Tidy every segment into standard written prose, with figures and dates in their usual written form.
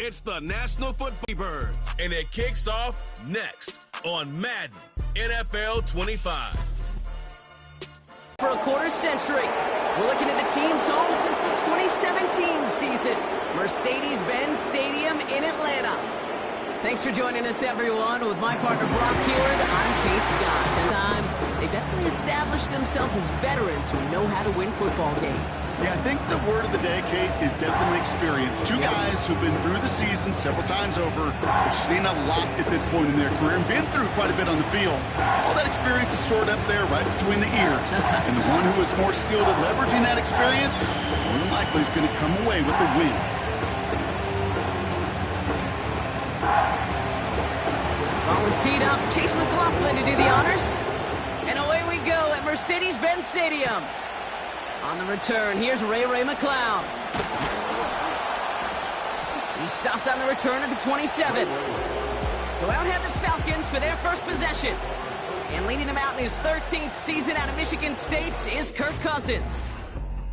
It's the National Football Birds, and it kicks off next on Madden NFL 25. For a quarter century, we're looking at the team's home since the 2017 season, Mercedes-Benz Stadium in Atlanta. Thanks for joining us, everyone. With my partner, Brock Heward, I'm Kate Scott. And they've definitely established themselves as veterans who know how to win football games. Yeah, I think the word of the day, Kate, is definitely experience. Two guys who've been through the season several times over, have seen a lot at this point in their career, and been through quite a bit on the field. All that experience is stored up there right between the ears. And the one who is more skilled at leveraging that experience, more than likely is going to come away with the win. Ball is teed up. Chase McLaughlin to do the honors. And away we go at Mercedes-Benz Stadium. On the return, here's Ray McLeod. He stopped on the return at the 27. So out head the Falcons for their first possession. And leading them out in his 13th season out of Michigan State is Kirk Cousins.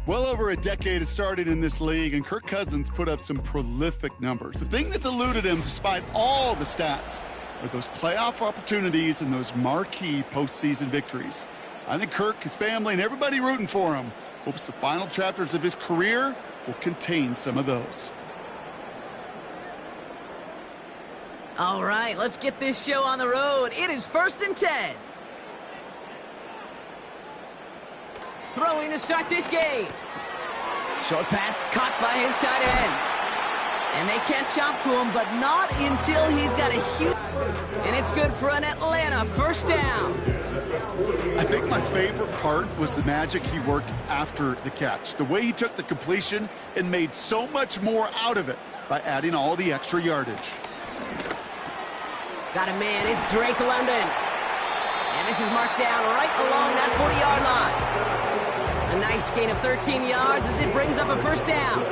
Well over a decade has started in this league, and Kirk Cousins put up some prolific numbers. The thing that's eluded him, despite all the stats, are those playoff opportunities and those marquee postseason victories. I think Kirk, his family, and everybody rooting for him hopes the final chapters of his career will contain some of those. All right, let's get this show on the road. It is 1st and 10. Throwing to start this game. Short pass caught by his tight end. And they catch up to him, but not until he's got a huge... And it's good for an Atlanta first down. I think my favorite part was the magic he worked after the catch. The way he took the completion and made so much more out of it by adding all the extra yardage. Got a man, it's Drake London. And this is marked down right along that 40-yard line. A nice gain of 13 yards as it brings up a first down.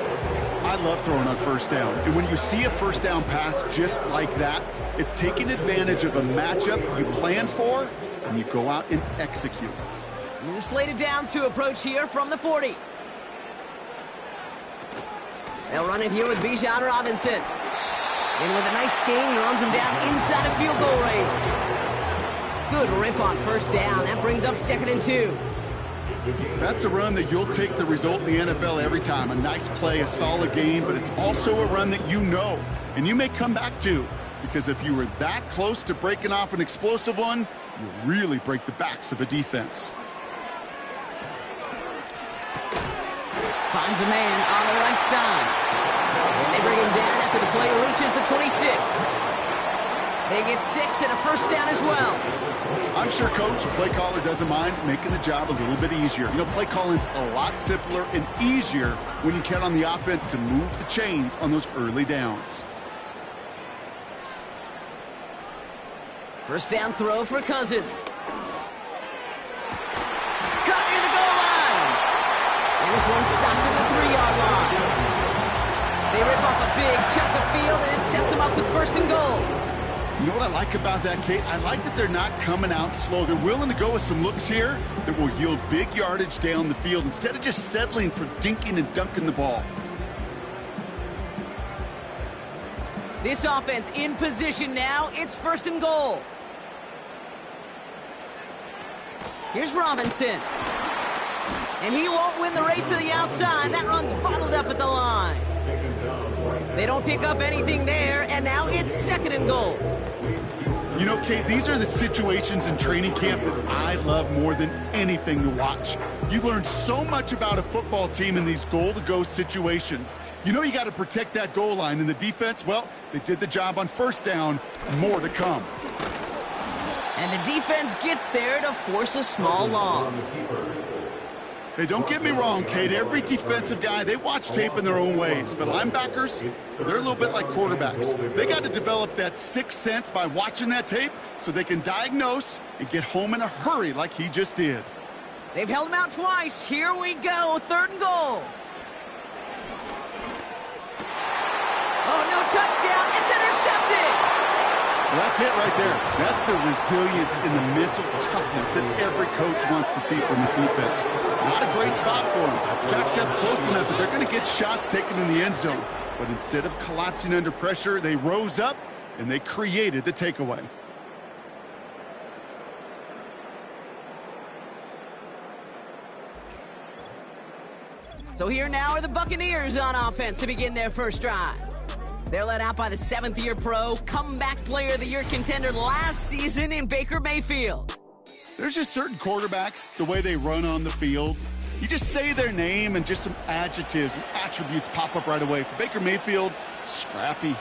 I love throwing on first down. And when you see a first down pass just like that, it's taking advantage of a matchup you planned for, and you go out and execute. New slated downs to approach here from the 40. They'll run it here with Bijan Robinson. And with a nice gain, he runs him down inside of field goal range. Good rip on first down. That brings up 2nd and 2. That's a run that you'll take the result in the NFL every time. A nice play, a solid game, but it's also a run that you know, and you may come back to, because if you were that close to breaking off an explosive one, you really break the backs of a defense. Finds a man on the right side. And they bring him down after the play reaches the 26. They get 6 and a first down as well. I'm sure coach, the play caller, doesn't mind making the job a little bit easier. You know, play calling's a lot simpler and easier when you count on the offense to move the chains on those early downs. First down throw for Cousins. Cut near the goal line. And this one stopped at the 3-yard line. They rip off a big chunk of field, and it sets them up with 1st and goal. You know what I like about that, Kate? I like that they're not coming out slow. They're willing to go with some looks here that will yield big yardage down the field instead of just settling for dinking and dunking the ball. This offense in position now. It's 1st and goal. Here's Robinson. And he won't win the race to the outside. That run's bottled up at the line. They don't pick up anything there, and now it's 2nd and goal. You know, Kate, these are the situations in training camp that I love more than anything to watch. You learn so much about a football team in these goal-to-go situations. You know you got to protect that goal line, and the defense, well, they did the job on first down. More to come. And the defense gets there to force a small loss. Hey, don't get me wrong, Kate. Every defensive guy, they watch tape in their own ways. But linebackers, they're a little bit like quarterbacks. They got to develop that sixth sense by watching that tape so they can diagnose and get home in a hurry like he just did. They've held him out twice. Here we go, 3rd and goal. Oh, no touchdown. It's intercepted. Well, that's it right there. That's the resilience and the mental toughness that every coach wants to see from his defense. Not a great spot for him. Backed up close enough that they're going to get shots taken in the end zone. But instead of collapsing under pressure, they rose up and they created the takeaway. So here now are the Buccaneers on offense to begin their first drive. They're led out by the seventh-year pro, comeback player of the year contender last season in Baker Mayfield. There's just certain quarterbacks, the way they run on the field. You just say their name and just some adjectives and attributes pop up right away. For Baker Mayfield, scrappy,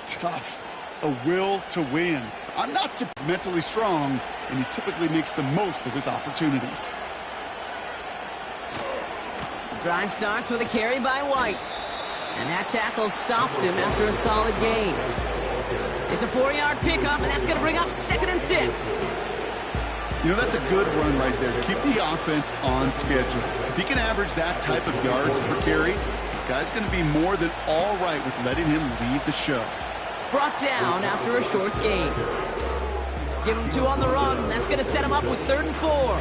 tough, a will to win. I'm not so mentally strong, and he typically makes the most of his opportunities. Drive starts with a carry by White. And that tackle stops him after a solid gain. It's a 4-yard pickup, and that's going to bring up 2nd and 6. You know, that's a good run right there. Keep the offense on schedule. If he can average that type of yards per carry, this guy's going to be more than all right with letting him lead the show. Brought down after a short gain. Give him 2 on the run. That's going to set him up with 3rd and 4.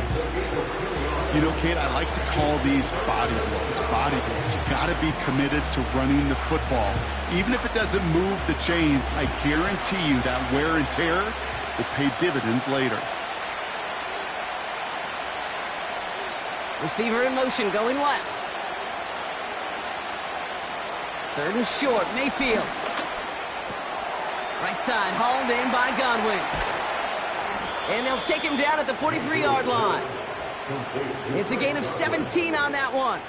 You know, Kate, I like to call these body blows. Body blows. You got to be committed to running the football. Even if it doesn't move the chains, I guarantee you that wear and tear will pay dividends later. Receiver in motion going left. 3rd and short, Mayfield. Right side, hauled in by Godwin. And they'll take him down at the 43-yard line. It's a gain of 17 on that one.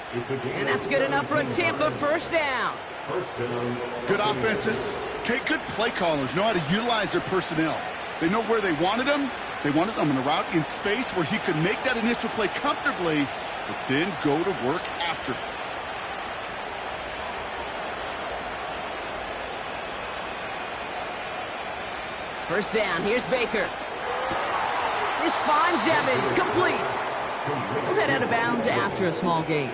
And that's good enough for a Tampa first down. Good offenses. Okay, good play callers know how to utilize their personnel. They know where they wanted them. They wanted them on a route in space where he could make that initial play comfortably, but then go to work after. First down, here's Baker. This finds Evans, complete. We'll head out of bounds after a small gain.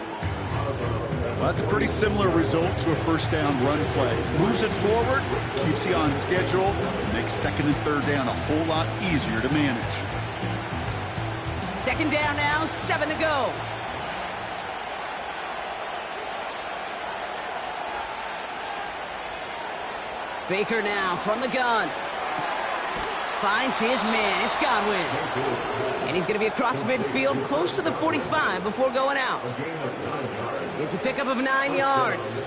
Well, that's a pretty similar result to a first down run play. Moves it forward, keeps you on schedule, and makes 2nd and 3rd down a whole lot easier to manage. 2nd down now, 7 to go. Baker now from the gun. Finds his man. It's Godwin. And he's going to be across midfield, close to the 45 before going out. It's a pickup of 9 yards.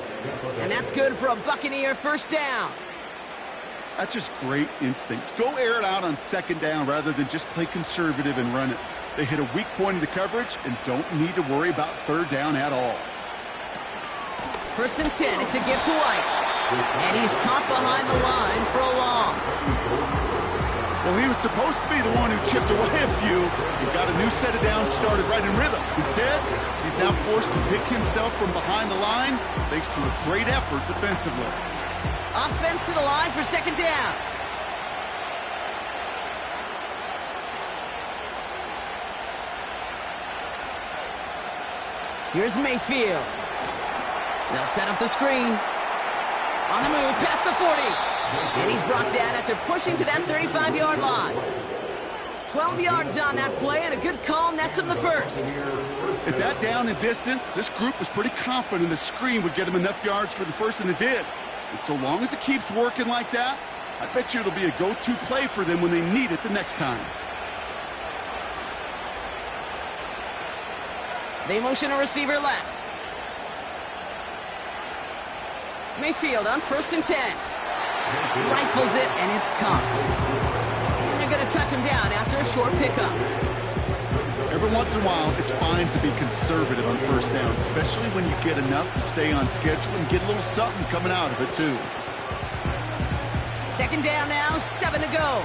And that's good for a Buccaneer first down. That's just great instincts. Go air it out on 2nd down rather than just play conservative and run it. They hit a weak point in the coverage and don't need to worry about 3rd down at all. 1st and 10. It's a gift to White. And he's caught behind the line for a loss. Well, he was supposed to be the one who chipped away a few and got a new set of downs started right in rhythm. Instead, he's now forced to pick himself from behind the line thanks to a great effort defensively. Offense to the line for 2nd down. Here's Mayfield. They'll set up the screen. On the move, past the 40. And he's brought down after pushing to that 35-yard line. 12 yards on that play, and a good call nets him the first. At that down and distance, this group was pretty confident the screen would get him enough yards for the first, and it did. And so long as it keeps working like that, I bet you it'll be a go-to play for them when they need it the next time. They motion a receiver left. Mayfield on 1st and 10. Rifles it, and it's caught. And they're going to touch him down after a short pickup. Every once in a while, it's fine to be conservative on 1st down, especially when you get enough to stay on schedule and get a little something coming out of it, too. 2nd down now, 7 to go.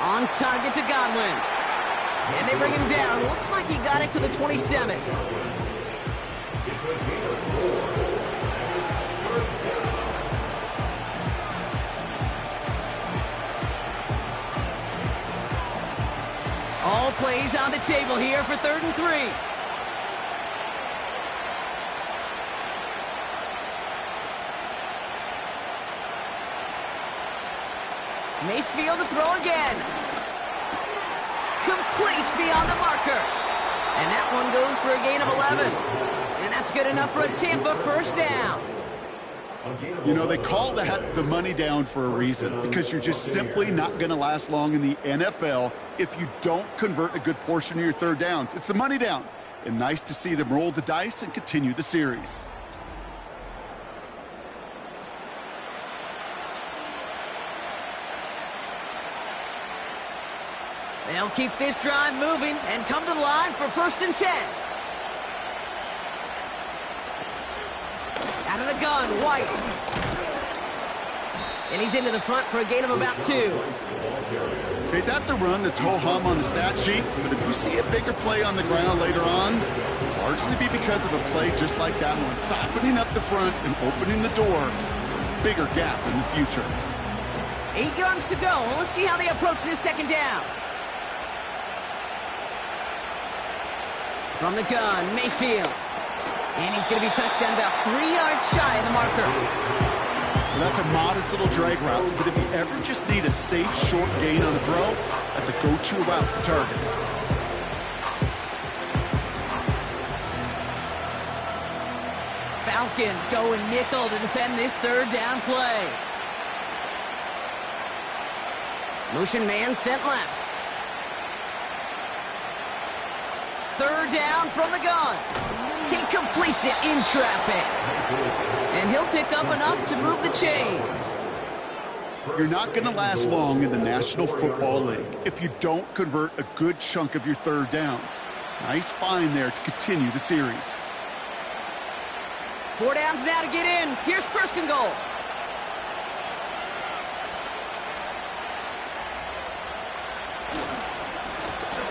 On target to Godwin. And they bring him down. Looks like he got it to the 27. All plays on the table here for 3rd and 3. Mayfield to throw again. Complete beyond the marker. And that one goes for a gain of 11. And that's good enough for a Tampa first down. You know, they call that the money down for a reason, because you're just simply not going to last long in the NFL if you don't convert a good portion of your third downs. It's the money down. And nice to see them roll the dice and continue the series. They'll keep this drive moving and come to the line for 1st and 10. Out of the gun, White. And he's into the front for a gain of about 2. Okay, that's a run that's ho-hum on the stat sheet, but if you see a bigger play on the ground later on, it'll largely be because of a play just like that one, softening up the front and opening the door. Bigger gap in the future. 8 yards to go. Let's see how they approach this 2nd down. From the gun, Mayfield. And he's going to be touched down about 3 yards shy of the marker. Well, that's a modest little drag route, but if you ever just need a safe, short gain on a throw, that's a go-to route to target. Falcons going nickel to defend this 3rd down play. Motion man sent left. 3rd down from the gun. He completes it in traffic. And he'll pick up enough to move the chains. You're not going to last long in the National Football League if you don't convert a good chunk of your third downs. Nice find there to continue the series. 4 downs now to get in. Here's 1st and goal.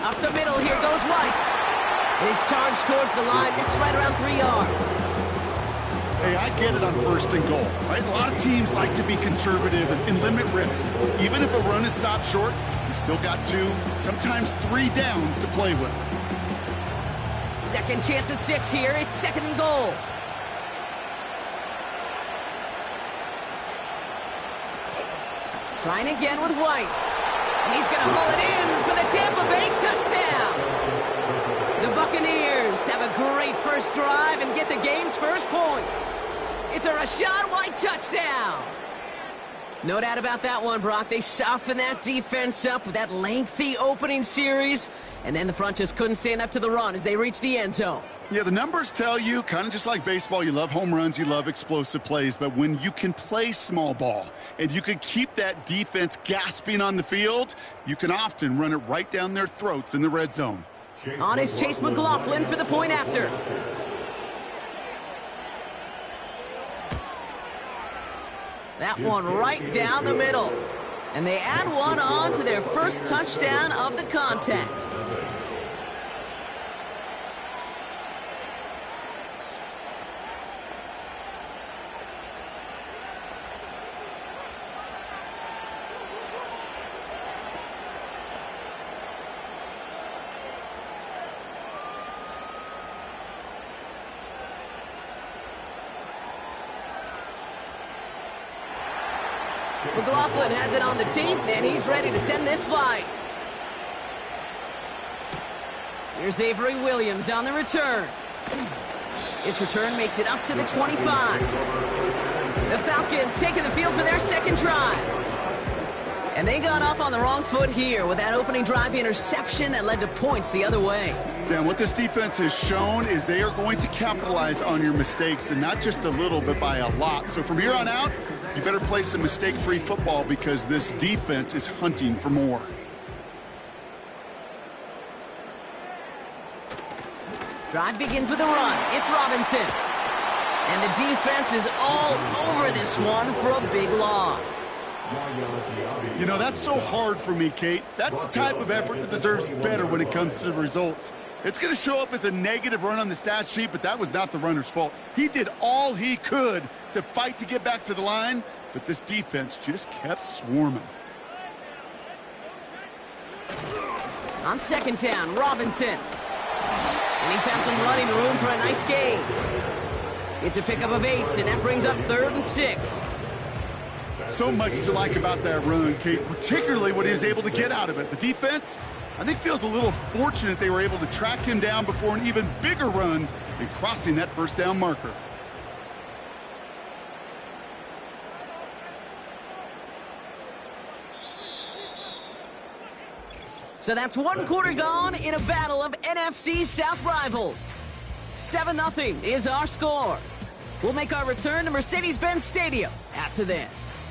Up the middle, here goes White. And he's charged towards the line. It's right around 3 yards. Hey, I get it on 1st and goal, right? A lot of teams like to be conservative and limit risk. Even if a run is stopped short, you still got 2, sometimes 3 downs to play with. 2nd chance at 6 here. It's 2nd and goal. Trying again with White. And he's going to haul it in for the Tampa Bay touchdown. The Buccaneers have a great first drive and get the game's first points. It's a Rachaad White touchdown. No doubt about that one, Brock. They softened that defense up with that lengthy opening series, and then the front just couldn't stand up to the run as they reached the end zone. Yeah, the numbers tell you, kind of just like baseball, you love home runs, you love explosive plays, but when you can play small ball and you can keep that defense gasping on the field, you can often run it right down their throats in the red zone. On is Chase McLaughlin for the point after. That one right down the middle. And they add one on to their first touchdown of the contest. McLaughlin has it on the team, and he's ready to send this flight. Here's Avery Williams on the return. His return makes it up to the 25. The Falcons taking the field for their 2nd drive. And they got off on the wrong foot here with that opening drive interception that led to points the other way. Yeah, what this defense has shown is they are going to capitalize on your mistakes, and not just a little, but by a lot. So from here on out, you better play some mistake-free football because this defense is hunting for more. Drive begins with a run. It's Robinson. And the defense is all over this one for a big loss. You know, that's so hard for me, Kate. That's the type of effort that deserves better when it comes to the results. It's going to show up as a negative run on the stat sheet, but that was not the runner's fault. He did all he could to fight to get back to the line, but this defense just kept swarming. On 2nd down, Robinson. And he found some running room for a nice gain. It's a pickup of 8, and that brings up 3rd and 6. So much to like about that run, Kate, particularly what he was able to get out of it. The defense, I think, feels a little fortunate they were able to track him down before an even bigger run and crossing that first down marker. So that's one quarter gone in a battle of NFC South rivals. 7-0 is our score. We'll make our return to Mercedes-Benz Stadium after this.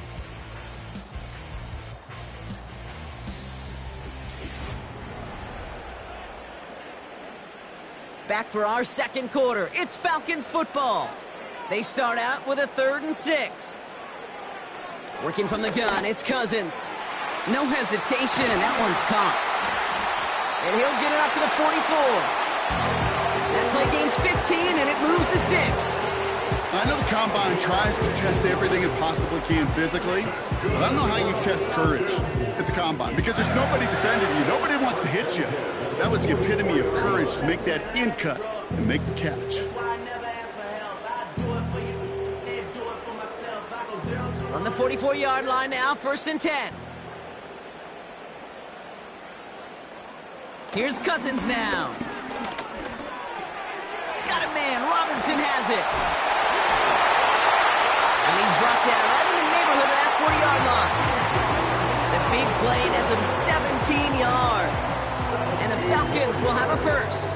Back for our second quarter. It's Falcons football. They start out with a 3rd and 6. Working from the gun, it's Cousins. No hesitation, and that one's caught. And he'll get it up to the 44. That play gains 15, and it moves the sticks. I know the Combine tries to test everything it possibly can physically, but I don't know how you test courage at the Combine, because there's nobody defending you. Nobody wants to hit you. That was the epitome of courage, to make that in cut and make the catch. On the 44-yard line now, 1st and 10. Here's Cousins now. Got it, man. Robinson has it. And he's brought down right in the neighborhood of that 40-yard line. The big play nets him 17 yards. And the Falcons will have a first.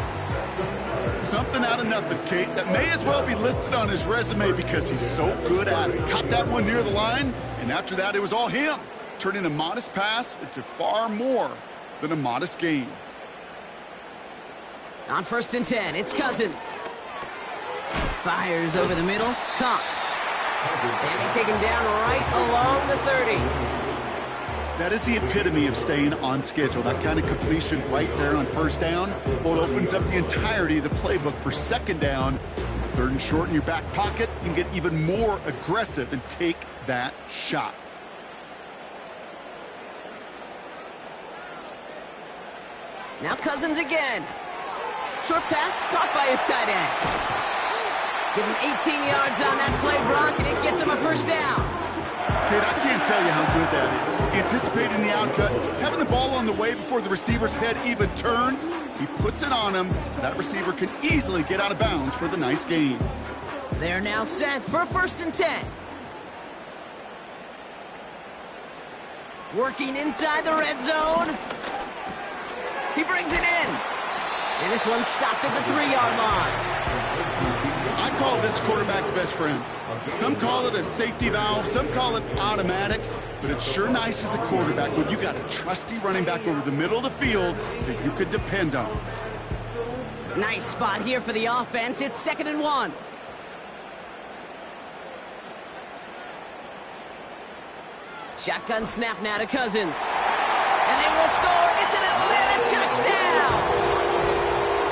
Something out of nothing, Kate. That may as well be listed on his resume because he's so good at it. Caught that one near the line, and after that, it was all him, turning a modest pass into far more than a modest gain. On 1st and 10, it's Cousins. Fires over the middle, caught. And he taken down right along the 30. That is the epitome of staying on schedule. That kind of completion right there on 1st down. Well, it opens up the entirety of the playbook for 2nd down. 3rd and short in your back pocket. You can get even more aggressive and take that shot. Now Cousins again. Short pass caught by his tight end. Give him 18 yards on that play, Brock, and it gets him a 1st down. Kate, I can't tell you how good that is. Anticipating the outcut, having the ball on the way before the receiver's head even turns, he puts it on him so that receiver can easily get out of bounds for the nice gain. They're now set for 1st and 10. Working inside the red zone. He brings it in. And this one's stopped at the 3-yard line. I call this quarterback's best friend. Some call it a safety valve, some call it automatic, but it's sure nice as a quarterback when you got a trusty running back over the middle of the field that you could depend on. Nice spot here for the offense. It's 2nd and 1. Shotgun snap now to Cousins. And they will score. It's an Atlanta touchdown.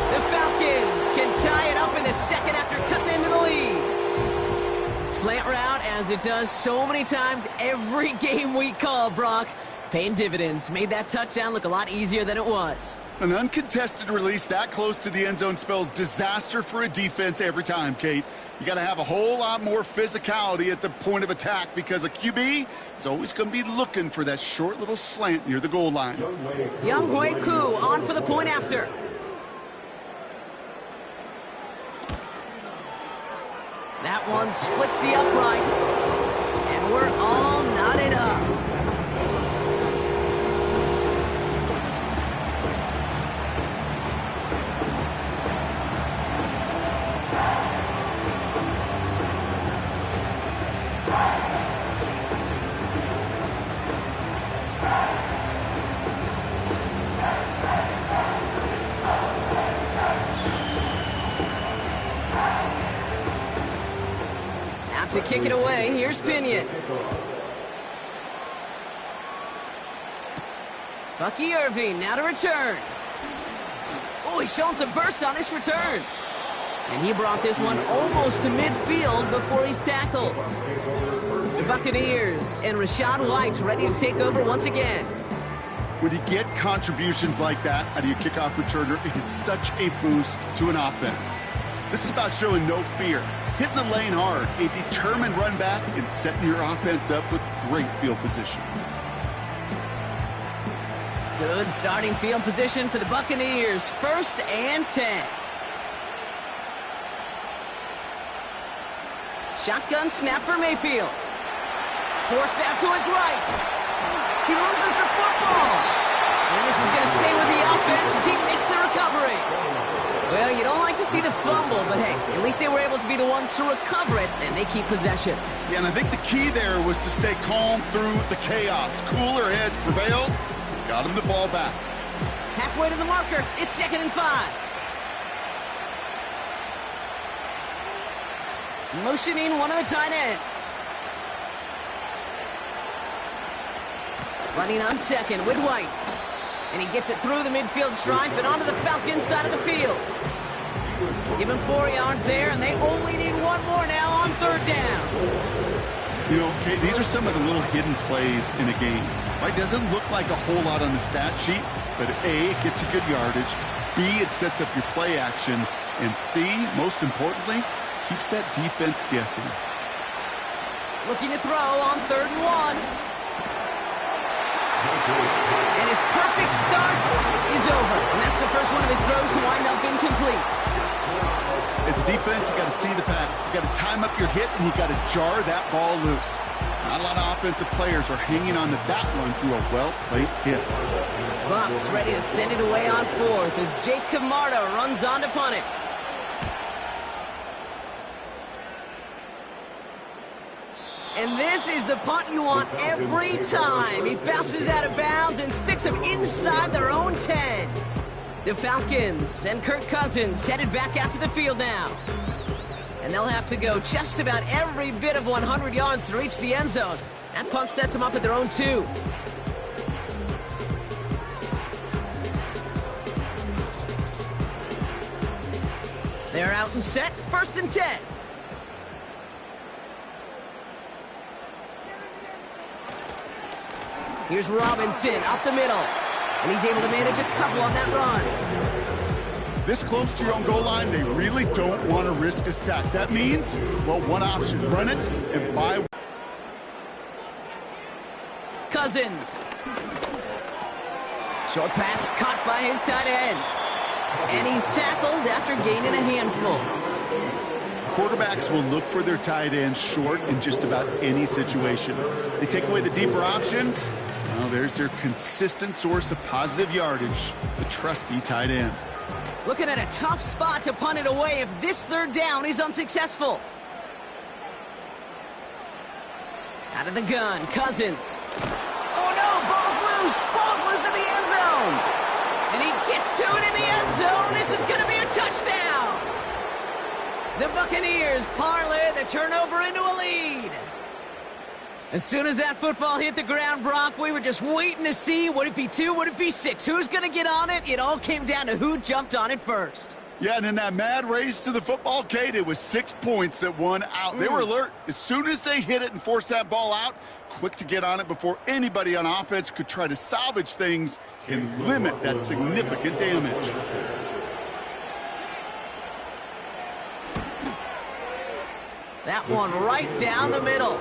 The Falcons can tie it up in the 2nd after cutting into the lead. Slant route, as it does so many times every game we call, Brock. Paying dividends. Made that touchdown look a lot easier than it was. An uncontested release that close to the end zone spells disaster for a defense every time, Kate. You got to have a whole lot more physicality at the point of attack because a QB is always going to be looking for that short little slant near the goal line. Young Hui Koo on for the point after. That one splits the uprights. And we're all knotted up. To kick it away, here's Pinion. Bucky Irving now to return. Oh, he's showing some burst on this return. And he brought this one almost to midfield before he's tackled. The Buccaneers and Rachaad White ready to take over once again. When you get contributions like that out of your kickoff returner, it is such a boost to an offense. This is about showing no fear. hitting the lane hard, a determined run back, and setting your offense up with great field position. Good starting field position for the Buccaneers. 1st and 10. Shotgun snap for Mayfield. Forced out to his right. He loses the football. And this is going to stay with the offense as he makes the recovery. Well, you don't like to see the fumble, but hey, at least they were able to be the ones to recover it, and they keep possession. Yeah, and I think the key there was to stay calm through the chaos. Cooler heads prevailed. Got him the ball back. Halfway to the marker. It's 2nd and 5. Motioning one of the tight ends. Running on 2nd with White. And he gets it through the midfield stripe and onto the Falcons side of the field. Give him 4 yards there, and they only need one more now on 3rd down. You know, okay, these are some of the little hidden plays in a game. Right? Doesn't look like a whole lot on the stat sheet, but A, it gets you good yardage. B, it sets up your play action. And C, most importantly, keeps that defense guessing. Looking to throw on 3rd and 1. And his perfect start is over. And that's the first one of his throws to wind up incomplete. As a defense, you got to see the pass. You got to time up your hit, and you got to jar that ball loose. Not a lot of offensive players are hanging on to that one through a well-placed hit. Bucs ready to send it away on 4th as Jake Camarda runs on to punt it. And this is the punt you want every time. He bounces out of bounds and sticks him inside their own 10. The Falcons and Kirk Cousins headed back out to the field now. And they'll have to go just about every bit of 100 yards to reach the end zone. That punt sets them up at their own 2. They're out and set. 1st and 10. Here's Robinson up the middle. And he's able to manage a couple on that run. This close to your own goal line, they really don't want to risk a sack. That means, well, one option, run it and buy. Cousins. Short pass caught by his tight end. And he's tackled after gaining a handful. Quarterbacks will look for their tight end short in just about any situation. They take away the deeper options. Well, there's their consistent source of positive yardage, the trusty tight end. Looking at a tough spot to punt it away if this 3rd down is unsuccessful. Out of the gun, Cousins. Oh no, ball's loose. Ball's loose in the end zone. And he gets to it in the end zone. This is going to be a touchdown. The Buccaneers parlay the turnover into a lead. As soon as that football hit the ground, Brock, we were just waiting to see, would it be 2, would it be 6? Who's going to get on it? It all came down to who jumped on it first. Yeah, and in that mad race to the football, Kate, it was 6 points at one out. They were alert. As soon as they hit it and forced that ball out, quick to get on it before anybody on offense could try to salvage things and limit that significant damage. That one right down the middle.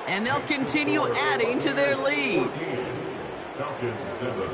And they'll continue adding to their lead. Falcons 7.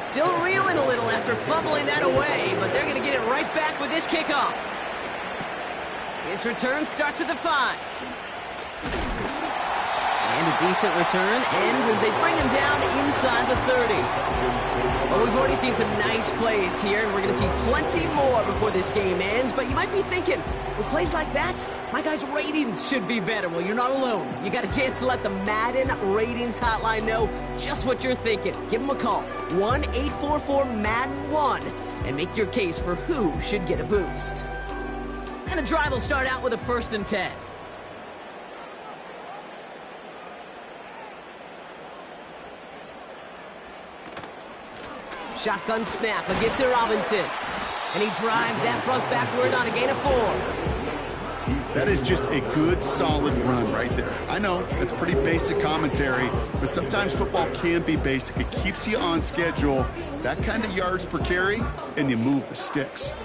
Still reeling a little after fumbling that away, but they're going to get it right back with this kickoff. His return starts at the 5. And a decent return ends as they bring him down inside the 30. Well, we've already seen some nice plays here, and we're going to see plenty more before this game ends. But you might be thinking, with plays like that, my guys' ratings should be better. Well, you're not alone. You got a chance to let the Madden Ratings Hotline know just what you're thinking. Give them a call, 1-844-MADDEN1, and make your case for who should get a boost. And the drive will start out with a 1st and 10. Shotgun snap, a give to Robinson. And he drives that front backward on a gain of 4. That is just a good, solid run right there. I know, it's pretty basic commentary, but sometimes football can be basic. It keeps you on schedule, that kind of yards per carry, and you move the sticks.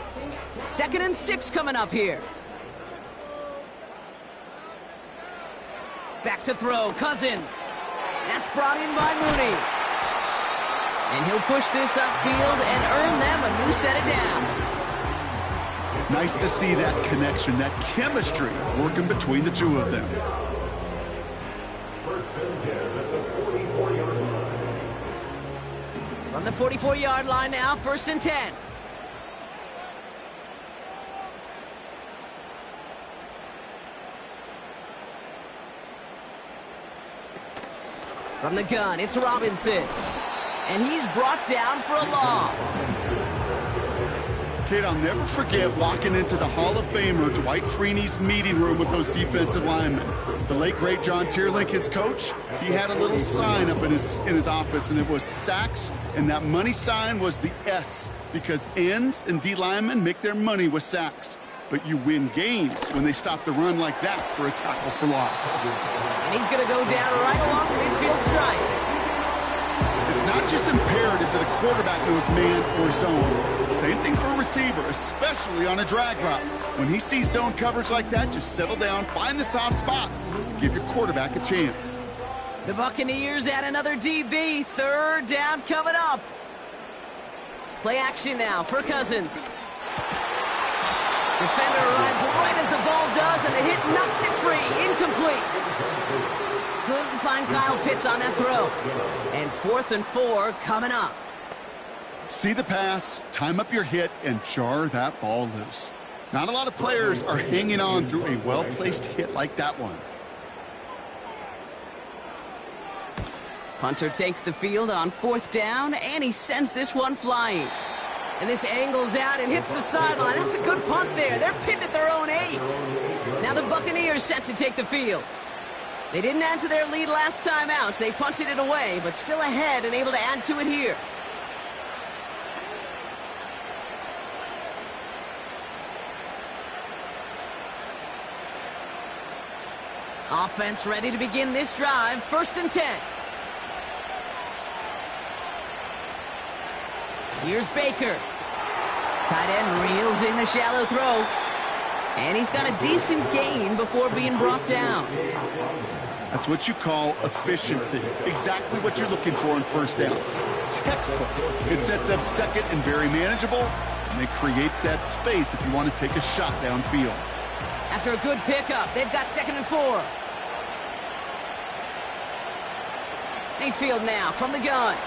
2nd and 6 coming up here. Back to throw, Cousins. That's brought in by Mooney. And he'll push this upfield and earn them a new set of downs. Nice to see that connection, that chemistry working between the two of them. First and 10 at the 44-yard line. From the 44-yard line now, 1st and 10. From the gun, it's Robinson. And he's brought down for a loss. Kate, I'll never forget walking into the Hall of Famer Dwight Freeney's meeting room with those defensive linemen. The late, great John Tierlink, his coach, he had a little sign up in his office, and it was sacks, and that money sign was the S, because ends and D linemen make their money with sacks. But you win games when they stop the run like that for a tackle for loss. And he's going to go down right along the midfield stripe. It's not just imperative that a quarterback knows man or zone. Same thing for a receiver, especially on a drag route. When he sees zone coverage like that, just settle down, find the soft spot, give your quarterback a chance. The Buccaneers add another DB. 3rd down coming up. Play action now for Cousins. Defender arrives right as the ball does, and the hit knocks it free. Incomplete. Couldn't find Kyle Pitts on that throw. And 4th and 4 coming up. See the pass, time up your hit, and jar that ball loose. Not a lot of players are hanging on through a well-placed hit like that one. Punter takes the field on 4th down, and he sends this one flying. And this angles out and hits the sideline. That's a good punt there. They're pinned at their own 8. Now the Buccaneers set to take the field. They didn't add to their lead last time out. They punted it away, but still ahead and able to add to it here. Offense ready to begin this drive. 1st and 10. Here's Baker. Tight end reels in the shallow throw. And he's got a decent gain before being brought down. That's what you call efficiency. Exactly what you're looking for in 1st down. Textbook. It sets up 2nd and very manageable, and it creates that space if you want to take a shot downfield. After a good pickup, they've got 2nd and 4. Mayfield now from the gun.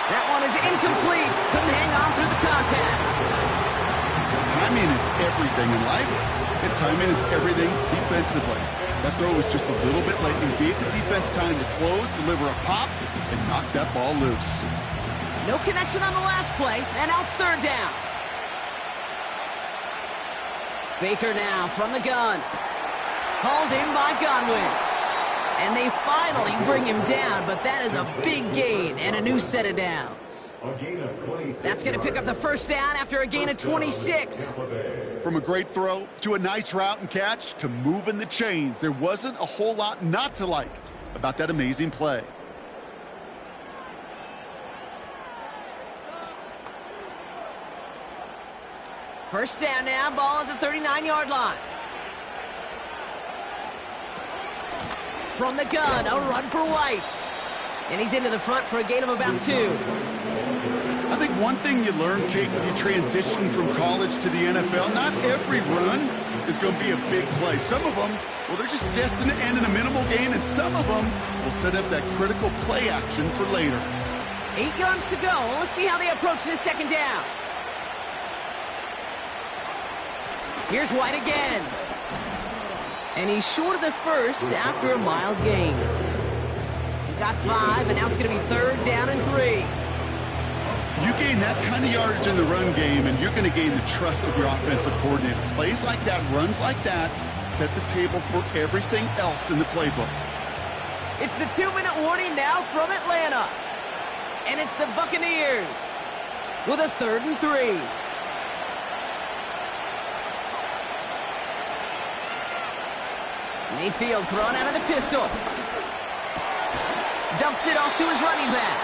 That one is incomplete. Couldn't hang on through the contact. Timing is everything in life, and timing is everything defensively. That throw was just a little bit late and gave the defense time to close, deliver a pop, and knock that ball loose. No connection on the last play, and now it's 3rd down. Baker now from the gun. Hauled in by Godwin. And they finally bring him down, but that is a big gain and a new set of downs. That's going to pick up the 1st down after a gain of 26. From a great throw to a nice route and catch to moving the chains, there wasn't a whole lot not to like about that amazing play. First down now, ball at the 39-yard line. From the gun, a run for White. And he's into the front for a gain of about 2. I think one thing you learn, Kate, when you transition from college to the NFL, not every run is going to be a big play. Some of them, well, they're just destined to end in a minimal gain, and some of them will set up that critical play action for later. 8 yards to go. Let's see how they approach this 2nd down. Here's White again. And he's short of the 1st after a mild gain. He got 5, and now it's going to be 3rd down and 3. You gain that kind of yardage in the run game, and you're going to gain the trust of your offensive coordinator. Plays like that, runs like that, set the table for everything else in the playbook. It's the 2-minute warning now from Atlanta. And it's the Buccaneers with a 3rd and 3. Mayfield thrown out of the pistol. Dumps it off to his running back.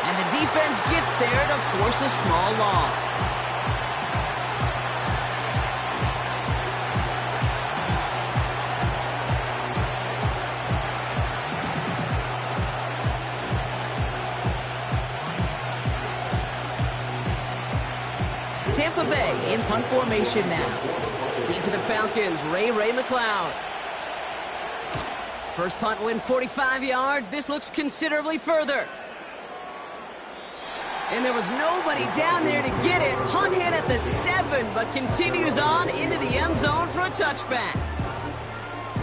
And the defense gets there to force a small loss. Tampa Bay in punt formation now. Deep for the Falcons, Ray McLeod. First punt win 45 yards. This looks considerably further. And there was nobody down there to get it. Punt hit at the 7, but continues on into the end zone for a touchback.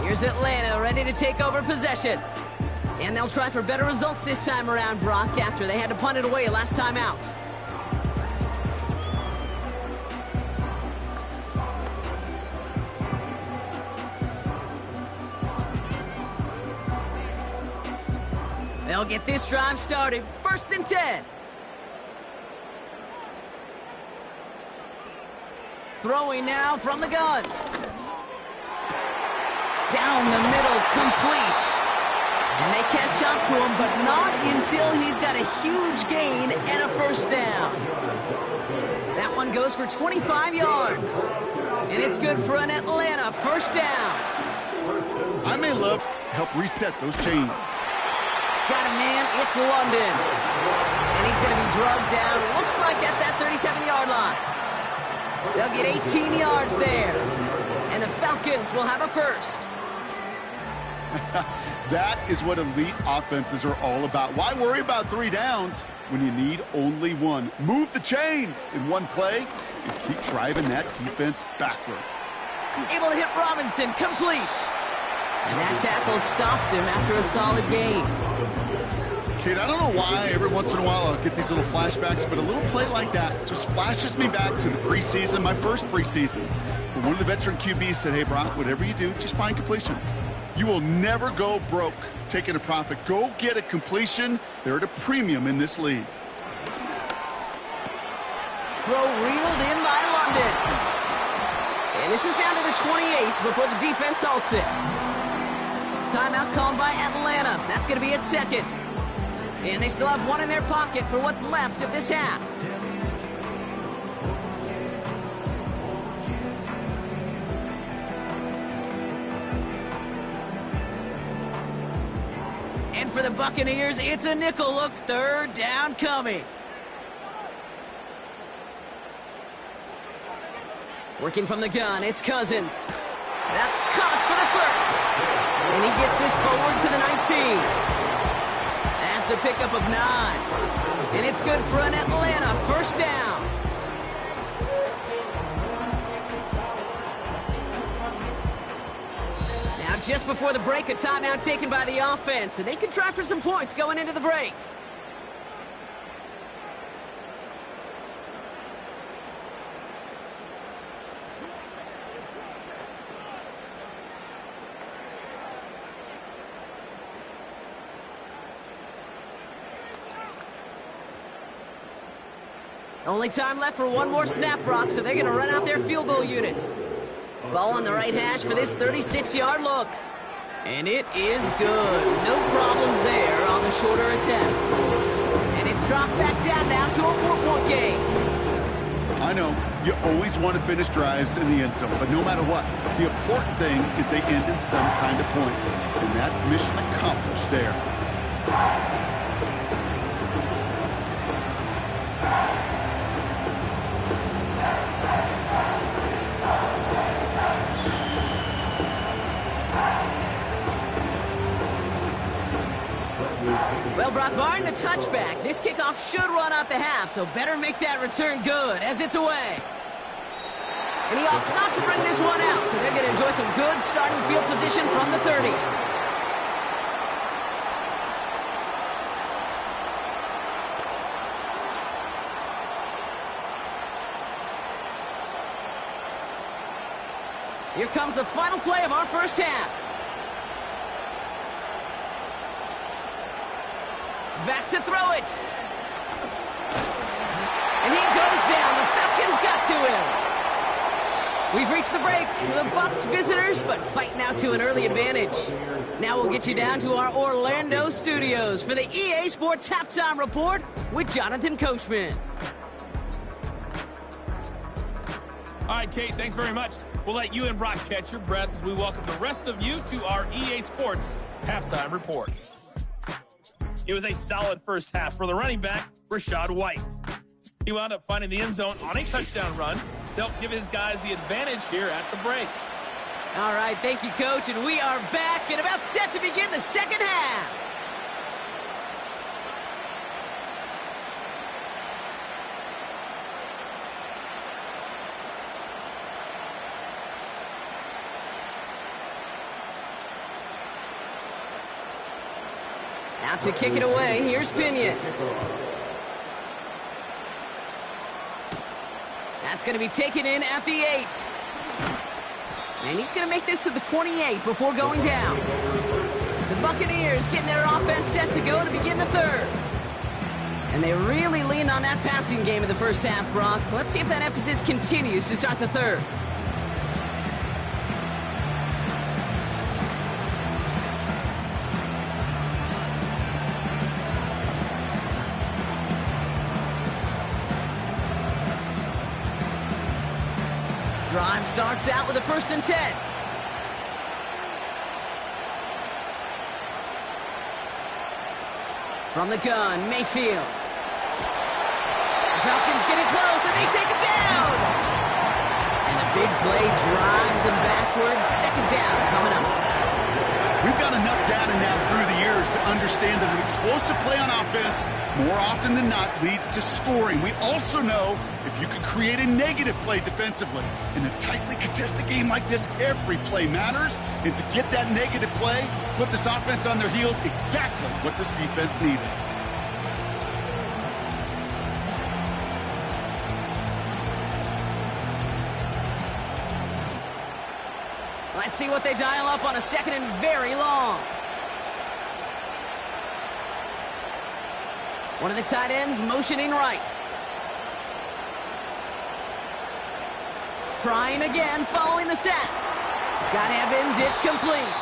Here's Atlanta ready to take over possession. And they'll try for better results this time around, Brock, after they had to punt it away last time out. They'll get this drive started. 1st and 10. Throwing now from the gun. Down the middle, complete. And they catch up to him, but not until he's got a huge gain and a 1st down. That one goes for 25 yards. And it's good for an Atlanta 1st down. I may love to help reset those chains. Got a man, it's London. And he's going to be drugged down, looks like at that 37-yard line. They'll get 18 yards there. And the Falcons will have a 1st. That is what elite offenses are all about. Why worry about 3 downs when you need only 1? Move the chains in one play and keep driving that defense backwards. Able to hit Robinson, complete. And that tackle stops him after a solid gain. Kate, I don't know why every once in a while I'll get these little flashbacks, but a little play like that just flashes me back to the preseason, my first preseason. When one of the veteran QBs said, hey, Brock, whatever you do, just find completions. You will never go broke taking a profit. Go get a completion. They're at a premium in this league. Throw reeled in by London. And this is down to the 28 before the defense halts it. Timeout called by Atlanta. That's going to be its 2nd. And they still have 1 in their pocket for what's left of this half. And for the Buccaneers, it's a nickel look. 3rd down coming. Working from the gun, it's Cousins. That's caught for the 1st. And he gets this forward to the 19. That's a pickup of 9. And it's good for an Atlanta 1st down. Now just before the break, a timeout taken by the offense. And they can try for some points going into the break. Only time left for 1 more snap, Brock, so they're going to run out their field goal unit. Ball on the right hash for this 36-yard look. And it is good. No problems there on the shorter attempt. And it's dropped back down now to a 4-point game. I know, you always want to finish drives in the end zone, but no matter what, the important thing is they end in some kind of points. And that's mission accomplished there. Well, Brock, barring the touchback, this kickoff should run out the half, so better make that return good as it's away. And he opts not to bring this one out, so they're going to enjoy some good starting field position from the 30. Here comes the final play of our first half. Back to throw it. And he goes down. The Falcons got to him. We've reached the break. The Bucs visitors, but fighting out to an early advantage. Now we'll get you down to our Orlando studios for the EA Sports Halftime Report with Jonathan Coachman. All right, Kate, thanks very much. We'll let you and Brock catch your breath as we welcome the rest of you to our EA Sports Halftime Report. It was a solid first half for the running back, Rachaad White. He wound up finding the end zone on a touchdown run to help give his guys the advantage here at the break. All right, thank you, Coach, and we are back and about set to begin the second half. Out to kick it away, here's Pinion. That's going to be taken in at the 8. And he's going to make this to the 28 before going down. The Buccaneers getting their offense set to go to begin the third. And they really leaned on that passing game in the first half, Brock. Let's see if that emphasis continues to start the third. Drive starts out with a 1st and 10. From the gun, Mayfield. The Falcons get it close, and they take him down. And a big play drives them backwards. 2nd down coming up. We've got enough data now through the years to understand that an explosive play on offense, more often than not, leads to scoring. We also know if you can create a negative play defensively. In a tightly contested game like this, every play matters. And to get that negative play, put this offense on their heels, exactly what this defense needed. Let's see what they dial up on a 2nd and very long. One of the tight ends motioning right. Trying again, following the sack. Got Evans, it's complete.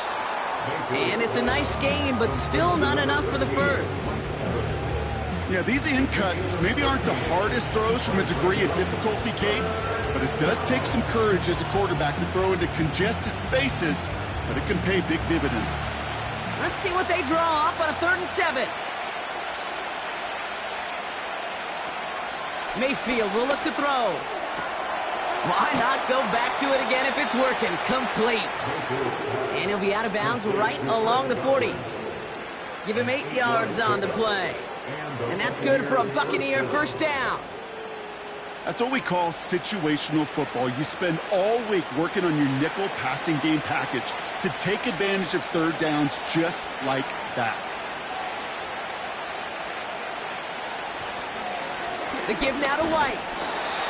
And it's a nice game, but still not enough for the first. Yeah, these in cuts maybe aren't the hardest throws from a degree of difficulty, Kate, but it does take some courage as a quarterback to throw into congested spaces, but it can pay big dividends. Let's see what they draw up on a 3rd and 7. Mayfield will look to throw. Why not go back to it again if it's working? Complete. And he'll be out of bounds right along the 40. Give him 8 yards on the play. And that's good for a Buccaneer 1st down. That's what we call situational football. You spend all week working on your nickel passing game package to take advantage of 3rd downs just like that. The give now to White.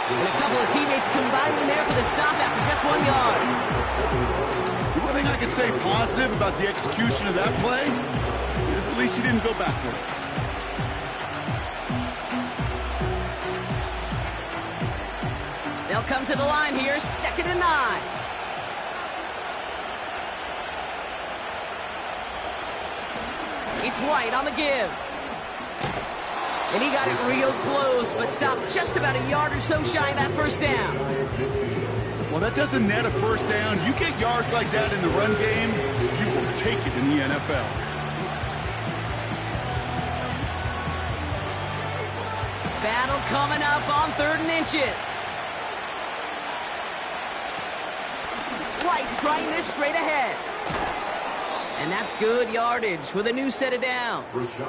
And a couple of teammates combining there for the stop after just 1 yard. The one thing I can say positive about the execution of that play is at least he didn't go backwards. They'll come to the line here, 2nd and 9. It's White on the give. And he got it real close, but stopped just about a yard or so shy of that 1st down. Well, that doesn't net a 1st down. You get yards like that in the run game, you will take it in the NFL. Battle coming up on 3rd and inches. White trying this straight ahead. And that's good yardage with a new set of downs.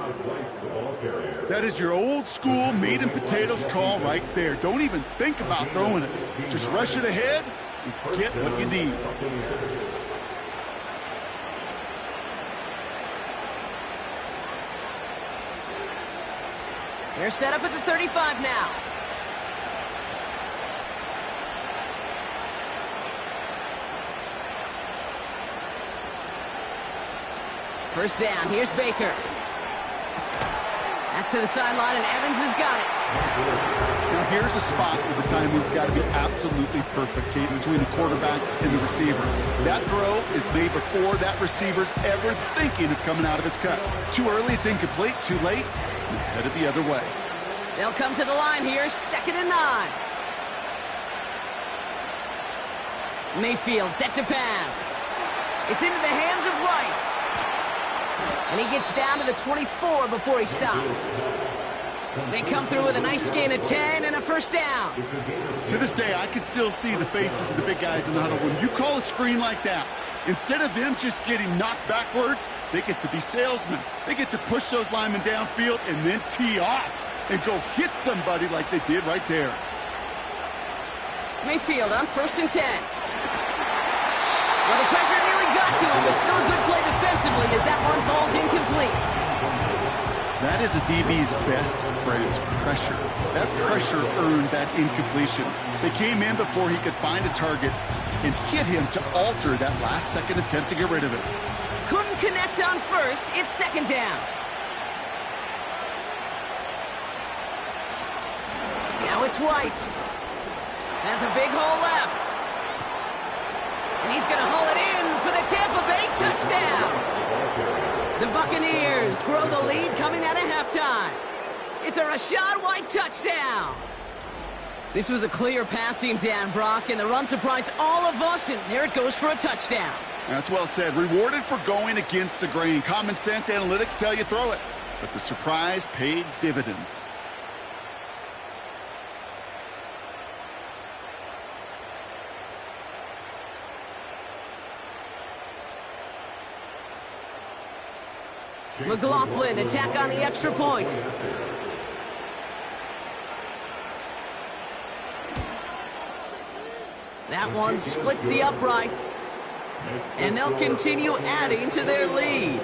That is your old school meat and potatoes call right there. Don't even think about throwing it. Just rush it ahead and get what you need. They're set up at the 35 now. First down, here's Baker. gets to the sideline, and Evans has got it. Now here's a spot where the timing's got to be absolutely perfect, Kate, between the quarterback and the receiver. That throw is made before that receiver's ever thinking of coming out of his cut. Too early, it's incomplete. Too late, it's headed the other way. They'll come to the line here, 2nd and 9. Mayfield set to pass. It's into the hands of Wright. And he gets down to the 24 before he stopped. They come through with a nice gain of 10 and a first down. To this day, I can still see the faces of the big guys in the huddle. When you call a screen like that, instead of them just getting knocked backwards, they get to be salesmen. They get to push those linemen downfield and then tee off and go hit somebody like they did right there. Mayfield on 1st and 10. Well, the pressure nearly got to him, but still a good play defensively as that one falls incomplete. That is a DB's best friend, pressure. That pressure earned that incompletion. They came in before he could find a target and hit him to alter that last-second attempt to get rid of it. Couldn't connect on 1st. It's 2nd down. Now it's White. Has a big hole left. And he's going to haul it in for the Tampa Bay touchdown. The Buccaneers grow the lead coming out of halftime. It's a Rachaad White touchdown. This was a clear passing down, Brock, and the run surprised all of us, and there it goes for a touchdown. That's well said. Rewarded for going against the grain. Common sense analytics tell you throw it, but the surprise paid dividends. McLaughlin attack on the extra point. That one splits the uprights. And they'll continue adding to their lead.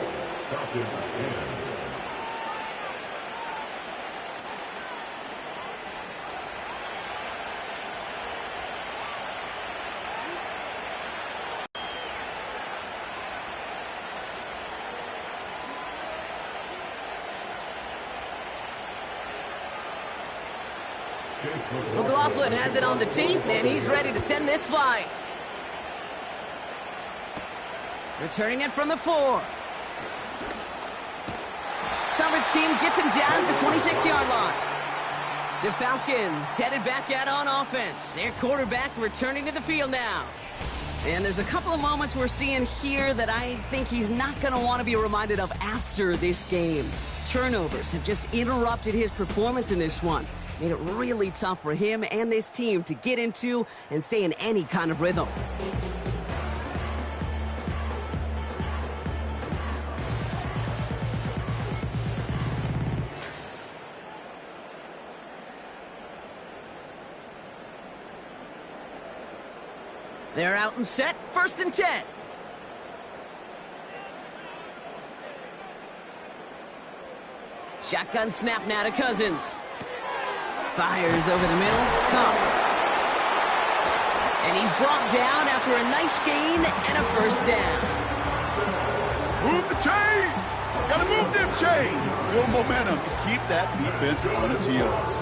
McLaughlin has it on the team, and he's ready to send this flight. Returning it from the 4. Coverage team gets him down at the 26-yard line. The Falcons headed back out on offense. Their quarterback returning to the field now. And there's a couple of moments we're seeing here that I think he's not going to want to be reminded of after this game. Turnovers have just interrupted his performance in this one. Made it really tough for him and this team to get into and stay in any kind of rhythm. They're out and set, 1st and 10. Shotgun snap now to Cousins. Fires over the middle, comes. And he's brought down after a nice gain and a first down. Move the chains! Gotta move them chains! Build momentum to keep that defense on its heels.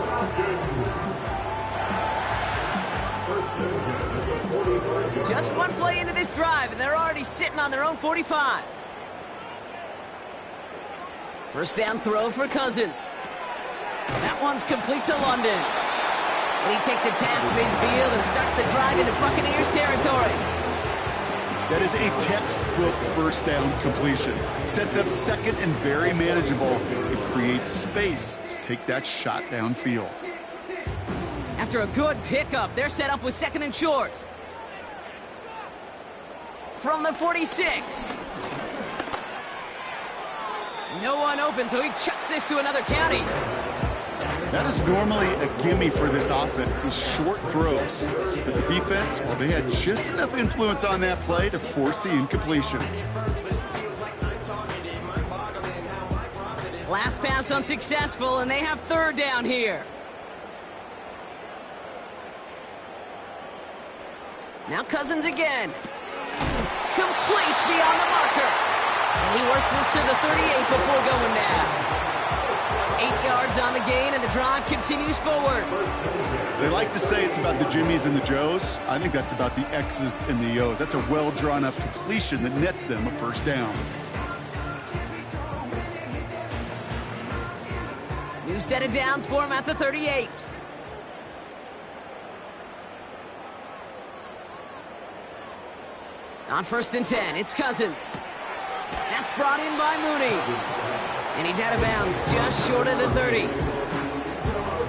Just one play into this drive, and they're already sitting on their own 45. First down throw for Cousins. That one's complete to London. And he takes it past midfield and starts the drive into Buccaneers territory. That is a textbook first down completion. Sets up 2nd and very manageable. It creates space to take that shot downfield. After a good pickup, they're set up with 2nd and short. From the 46. No one open, so he chucks this to another county. That is normally a gimme for this offense, these short throws. But the defense, well, they had just enough influence on that play to force the incompletion. Last pass unsuccessful, and they have 3rd down here. Now Cousins again. Complete beyond the marker. And he works this to the 38 before going down. 8 yards on the gain, and the drive continues forward. They like to say it's about the Jimmies and the Joes. I think that's about the X's and the O's. That's a well-drawn-up completion that nets them a first down. New set of downs for him at the 38. On 1st and 10, it's Cousins. That's brought in by Mooney. And he's out of bounds, just short of the 30.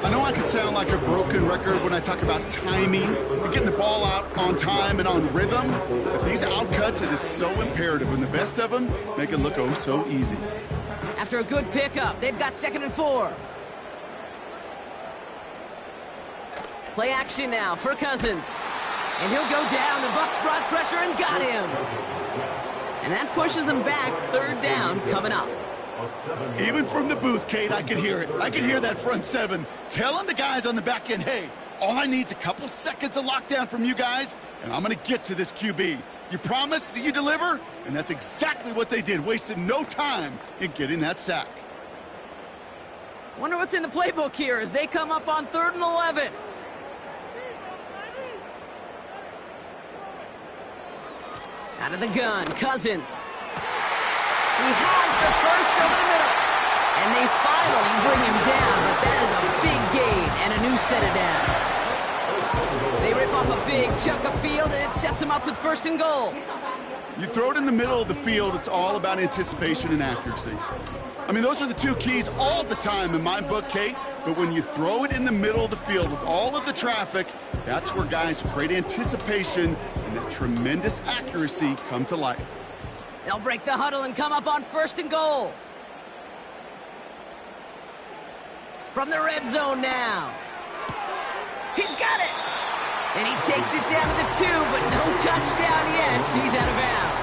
I know I can sound like a broken record when I talk about timing and getting the ball out on time and on rhythm, but these outcuts, it is so imperative, and the best of them make it look oh so easy. After a good pickup, they've got 2nd and 4. Play action now for Cousins. And he'll go down. The Bucs brought pressure and got him. And that pushes them back. 3rd down coming up. Even from the booth, Kate, I could hear it. I could hear that front 7 telling the guys on the back end, hey, all I need is a couple seconds of lockdown from you guys, and I'm going to get to this QB. You promise that you deliver? And that's exactly what they did, wasted no time in getting that sack. Wonder what's in the playbook here as they come up on 3rd and 11. Out of the gun, Cousins. He has the first over the middle. And they finally bring him down, but that is a big gain and a new set of downs. They rip off a big chunk of field, and it sets him up with 1st and goal. You throw it in the middle of the field, it's all about anticipation and accuracy. I mean, those are the 2 keys all the time in my book, Kate. But when you throw it in the middle of the field with all of the traffic, that's where guys with great anticipation and that tremendous accuracy come to life. They'll break the huddle and come up on 1st and goal. From the red zone now. He's got it! And he takes it down to the 2, but no touchdown yet. He's out of bounds.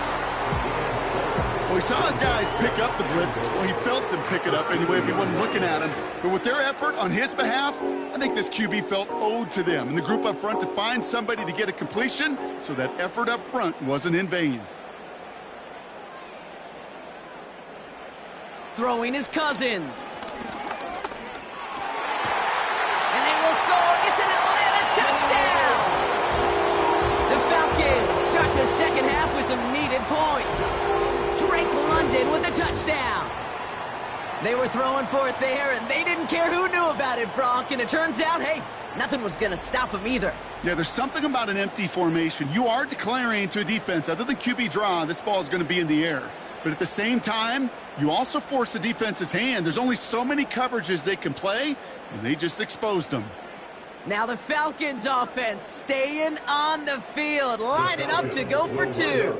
Well, he saw his guys pick up the blitz. Well, he felt them pick it up anyway if he wasn't looking at him. But with their effort on his behalf, I think this QB felt owed to them and the group up front to find somebody to get a completion, so that effort up front wasn't in vain. Throwing his Cousins. And they will score. It's an Atlanta touchdown! The Falcons start the 2nd half with some needed points. Drake London with a touchdown. They were throwing for it there, and they didn't care who knew about it, Brock. And it turns out, hey, nothing was going to stop them either. Yeah, there's something about an empty formation. You are declaring to a defense, other than QB draw, this ball is going to be in the air. But at the same time, you also force the defense's hand. There's only so many coverages they can play, and they just exposed them. Now the Falcons offense staying on the field, lining up to go for 2.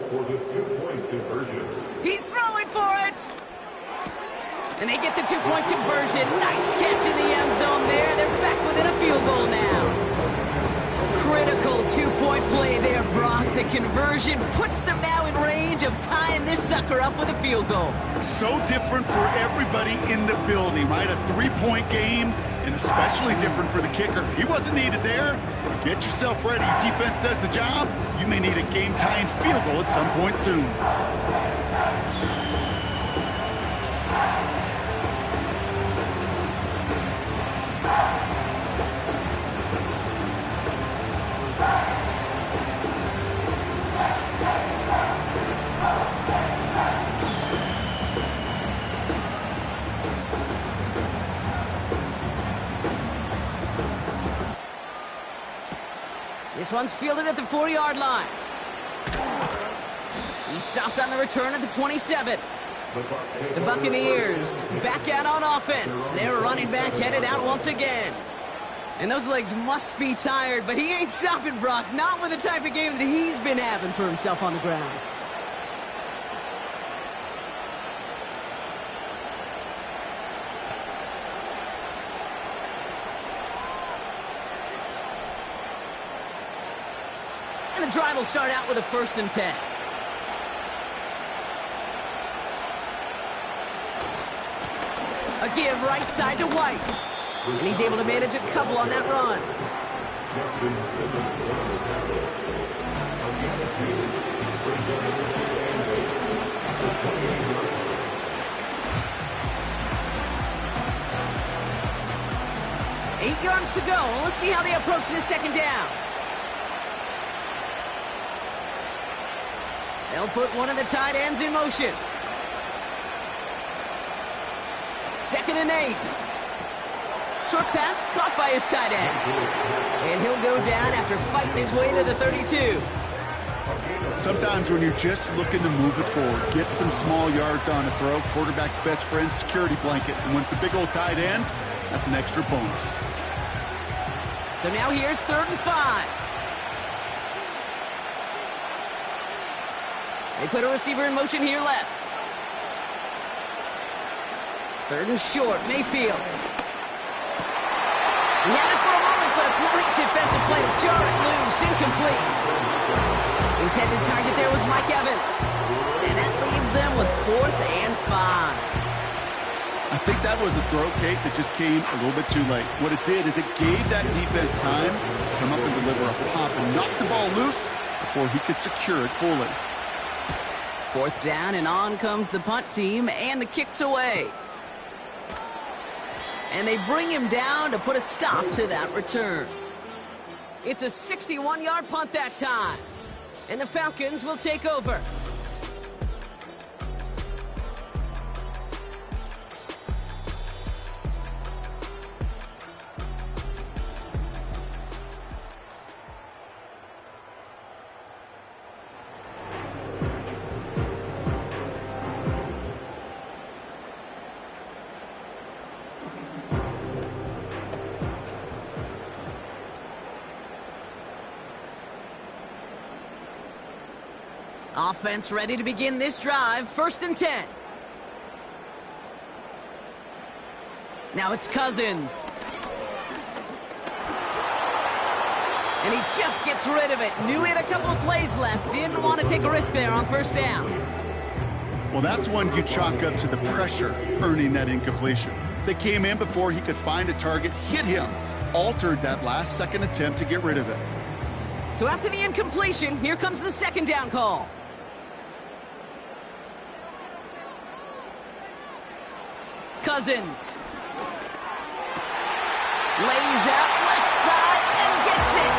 He's throwing for it! And they get the 2-point conversion. Nice catch in the end zone there. They're back within a field goal now. Critical 2-point play there, Brock. The conversion puts them now in range of tying this sucker up with a field goal. So different for everybody in the building, right? A 3-point game, and especially different for the kicker. He wasn't needed there. Get yourself ready. Your defense does the job. You may need a game-tying field goal at some point soon. This one's fielded at the 40-yard line. He stopped on the return at the 27. The Buccaneers back out on offense. Their running back headed out once again. And those legs must be tired, but he ain't stopping, Brock. Not with the type of game that he's been having for himself on the ground. And the drive will start out with a 1st and 10. A give right side to White. And he's able to manage a couple on that run. 8 yards to go. Let's see how they approach this second down. They'll put one of the tight ends in motion. 2nd and 8. Short pass caught by his tight end. And he'll go down after fighting his way to the 32. Sometimes when you're just looking to move it forward, get some small yards on a throw, quarterback's best friend, security blanket. And when it's a big old tight end, that's an extra bonus. So now here's 3rd and 5. They put a receiver in motion here left. 3rd and short, Mayfield. He had it for a moment, but a great defensive play to jar it loose, incomplete. Intended target there was Mike Evans. And that leaves them with 4th and 5. I think that was a throw, Kate, that just came a little bit too late. What it did is it gave that defense time to come up and deliver a pop and knock the ball loose before he could secure it fully. 4th down, and on comes the punt team, and the kick's away. And they bring him down to put a stop to that return. It's a 61-yard punt that time. And the Falcons will take over. Offense ready to begin this drive. 1st and 10. Now it's Cousins. And he just gets rid of it. Knew he had a couple of plays left. Didn't want to take a risk there on 1st down. Well, that's one you chalk up to the pressure earning that incompletion. They came in before he could find a target, hit him, altered that last-second attempt to get rid of it. So after the incompletion, here comes the 2nd down call. Cousins lays out left side and gets it.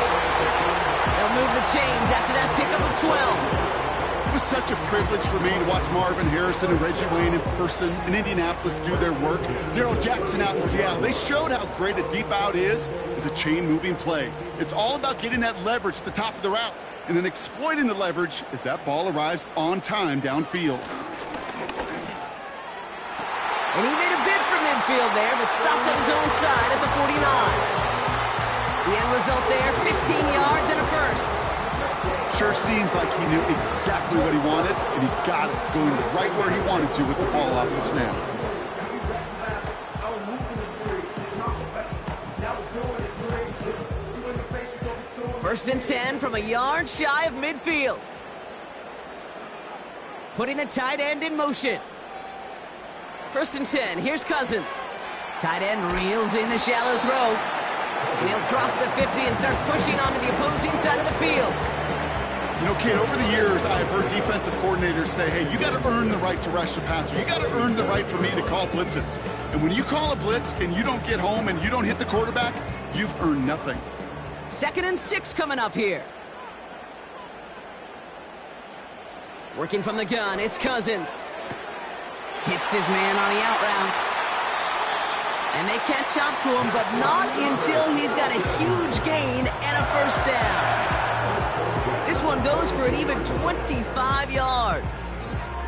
They'll move the chains after that pickup of 12. It was such a privilege for me to watch Marvin Harrison and Reggie Wayne in person in Indianapolis do their work. Darrell Jackson out in Seattle. They showed how great a deep out is as a chain-moving play. It's all about getting that leverage at the top of the route and then exploiting the leverage as that ball arrives on time downfield. And he made a bid for midfield there, but stopped on his own side at the 49. The end result there, 15 yards and a first. Sure seems like he knew exactly what he wanted, and he got it, going right where he wanted to with the ball off the snap. First and 10 from a yard shy of midfield. Putting the tight end in motion. 1st and 10, here's Cousins. Tight end reels in the shallow throw. And he'll cross the 50 and start pushing onto the opposing side of the field. You know, Kate, over the years, I've heard defensive coordinators say, hey, you got to earn the right to rush the passer. You got to earn the right for me to call blitzes. And when you call a blitz and you don't get home and you don't hit the quarterback, you've earned nothing. 2nd and 6 coming up here. Working from the gun, it's Cousins. Hits his man on the out route. And they catch up to him, but not until he's got a huge gain and a 1st down. This one goes for an even 25 yards.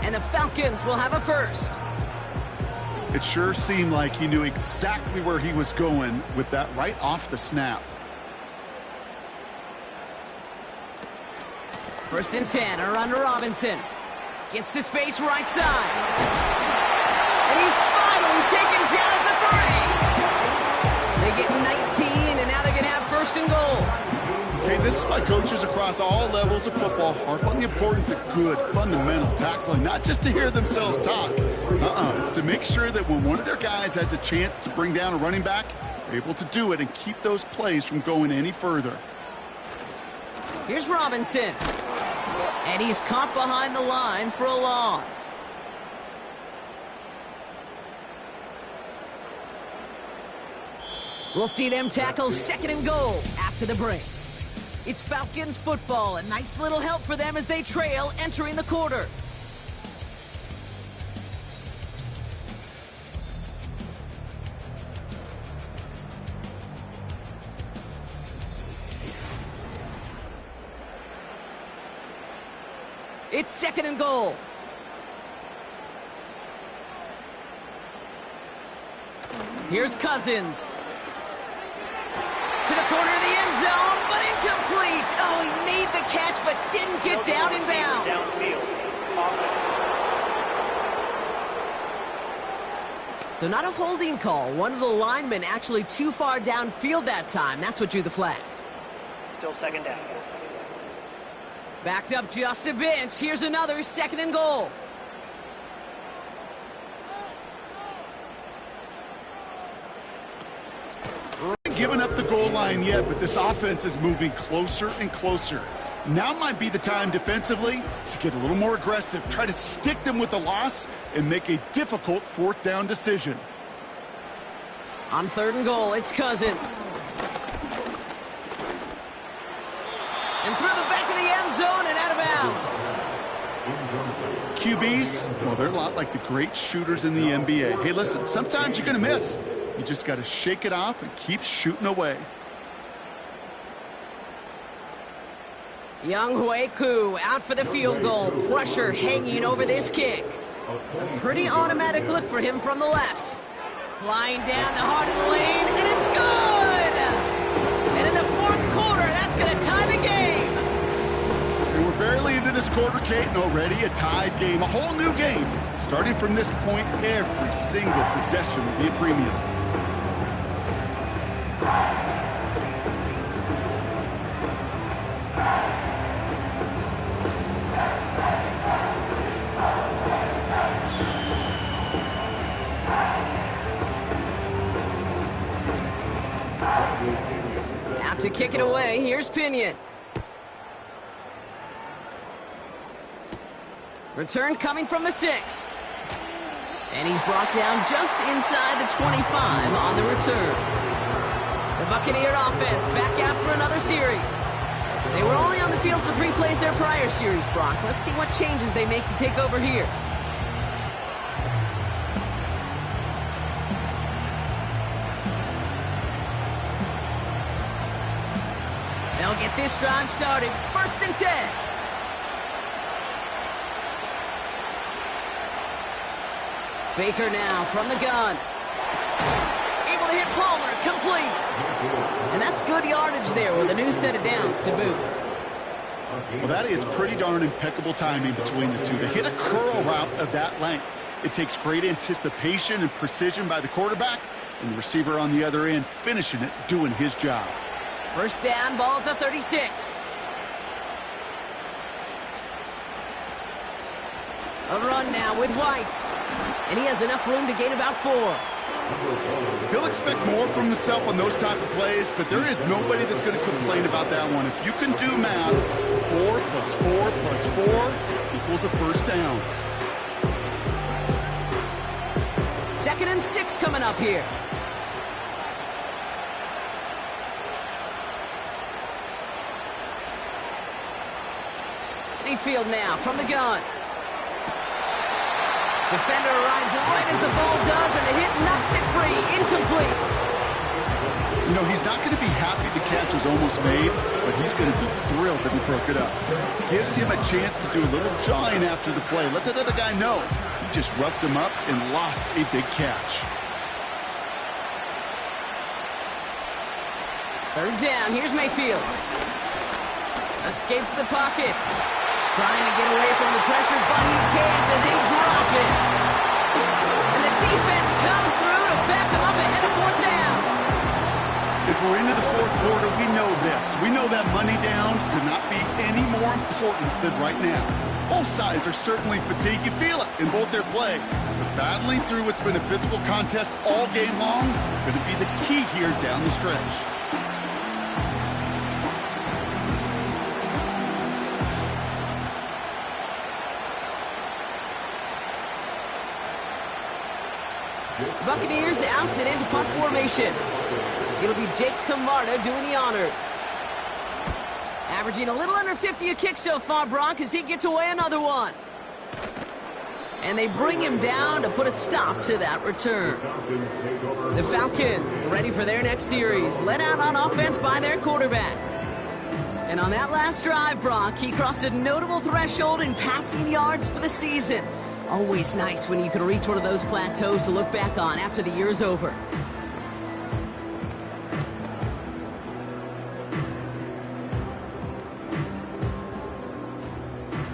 And the Falcons will have a first. It sure seemed like he knew exactly where he was going with that right off the snap. 1st and 10, a run to Robinson. Gets to space right side. And he's finally taken down at the 3. They get 19, and now they're going to have 1st and goal. Okay, this is why coaches across all levels of football harp on the importance of good, fundamental tackling, not just to hear themselves talk. It's to make sure that when one of their guys has a chance to bring down a running back, they're able to do it and keep those plays from going any further. Here's Robinson. And he's caught behind the line for a loss. We'll see them tackle 2nd and goal after the break. It's Falcons football, a nice little help for them as they trail entering the quarter. It's 2nd and goal. Here's Cousins. To the corner of the end zone, but incomplete. Oh, he made the catch, but didn't get down in bounds. So not a holding call. One of the linemen actually too far downfield that time. That's what drew the flag. Still 2nd down. Backed up just a bit. Here's another 2nd and goal. Given up the goal line yet, but this offense is moving closer and closer. Now might be the time defensively to get a little more aggressive, try to stick them with the loss, and make a difficult 4th down decision. On 3rd and goal, it's Cousins. And through the back of the end zone and out of bounds. QBs, well, they're a lot like the great shooters in the NBA. Hey, listen, sometimes you're going to miss. You just got to shake it off and keep shooting away. Young Hui-Koo out for the field goal. Pressure hanging over this kick. A pretty automatic look for him from the left. Flying down the heart of the lane, and it's good! And in the 4th quarter, that's going to tie the game. We're barely into this quarter, Kate, and already a tied game, a whole new game. Starting from this point, every single possession will be a premium. Out to kick it away, here's Pinion. Return coming from the 6. And he's brought down just inside the 25 on the return. The Buccaneer offense back out for another series. They were only on the field for 3 plays their prior series, Brock. Let's see what changes they make to take over here. They'll get this drive started. 1st and 10. Baker now from the gun. Able to hit Palmer, complete. And that's good yardage there with a new set of downs to boot. Well, that is pretty darn impeccable timing between the two. They hit a curl route of that length. It takes great anticipation and precision by the quarterback, and the receiver on the other end finishing it, doing his job. 1st down, ball at the 36. A run now with White. And he has enough room to gain about 4. He'll expect more from himself on those type of plays, but there is nobody that's going to complain about that one. If you can do math, 4 plus 4 plus 4 equals a 1st down. 2nd and 6 coming up here. Mayfield now from the gun. Defender arrives right as the ball does, and the hit knocks it free. Incomplete. You know, he's not going to be happy the catch was almost made, but he's going to be thrilled that he broke it up. Gives him a chance to do a little jawing after the play. Let that other guy know. He just roughed him up and lost a big catch. 3rd down. Here's Mayfield. Escapes the pocket. Trying to get away from the pressure, but he can't, and they drop it. And the defense comes through to back him up ahead of 4th down. As we're into the 4th quarter, we know this. We know that money down could not be any more important than right now. Both sides are certainly fatigued. You feel it in both their play. But battling through what's been a physical contest all game long going to be the key here down the stretch. Buccaneers out and into punt formation. It'll be Jake Camarda doing the honors. Averaging a little under 50 a kick so far, Brock, as he gets away another one. And they bring him down to put a stop to that return. The Falcons ready for their next series, led out on offense by their quarterback. And on that last drive, Brock, he crossed a notable threshold in passing yards for the season. Always nice when you can reach one of those plateaus to look back on after the year's over.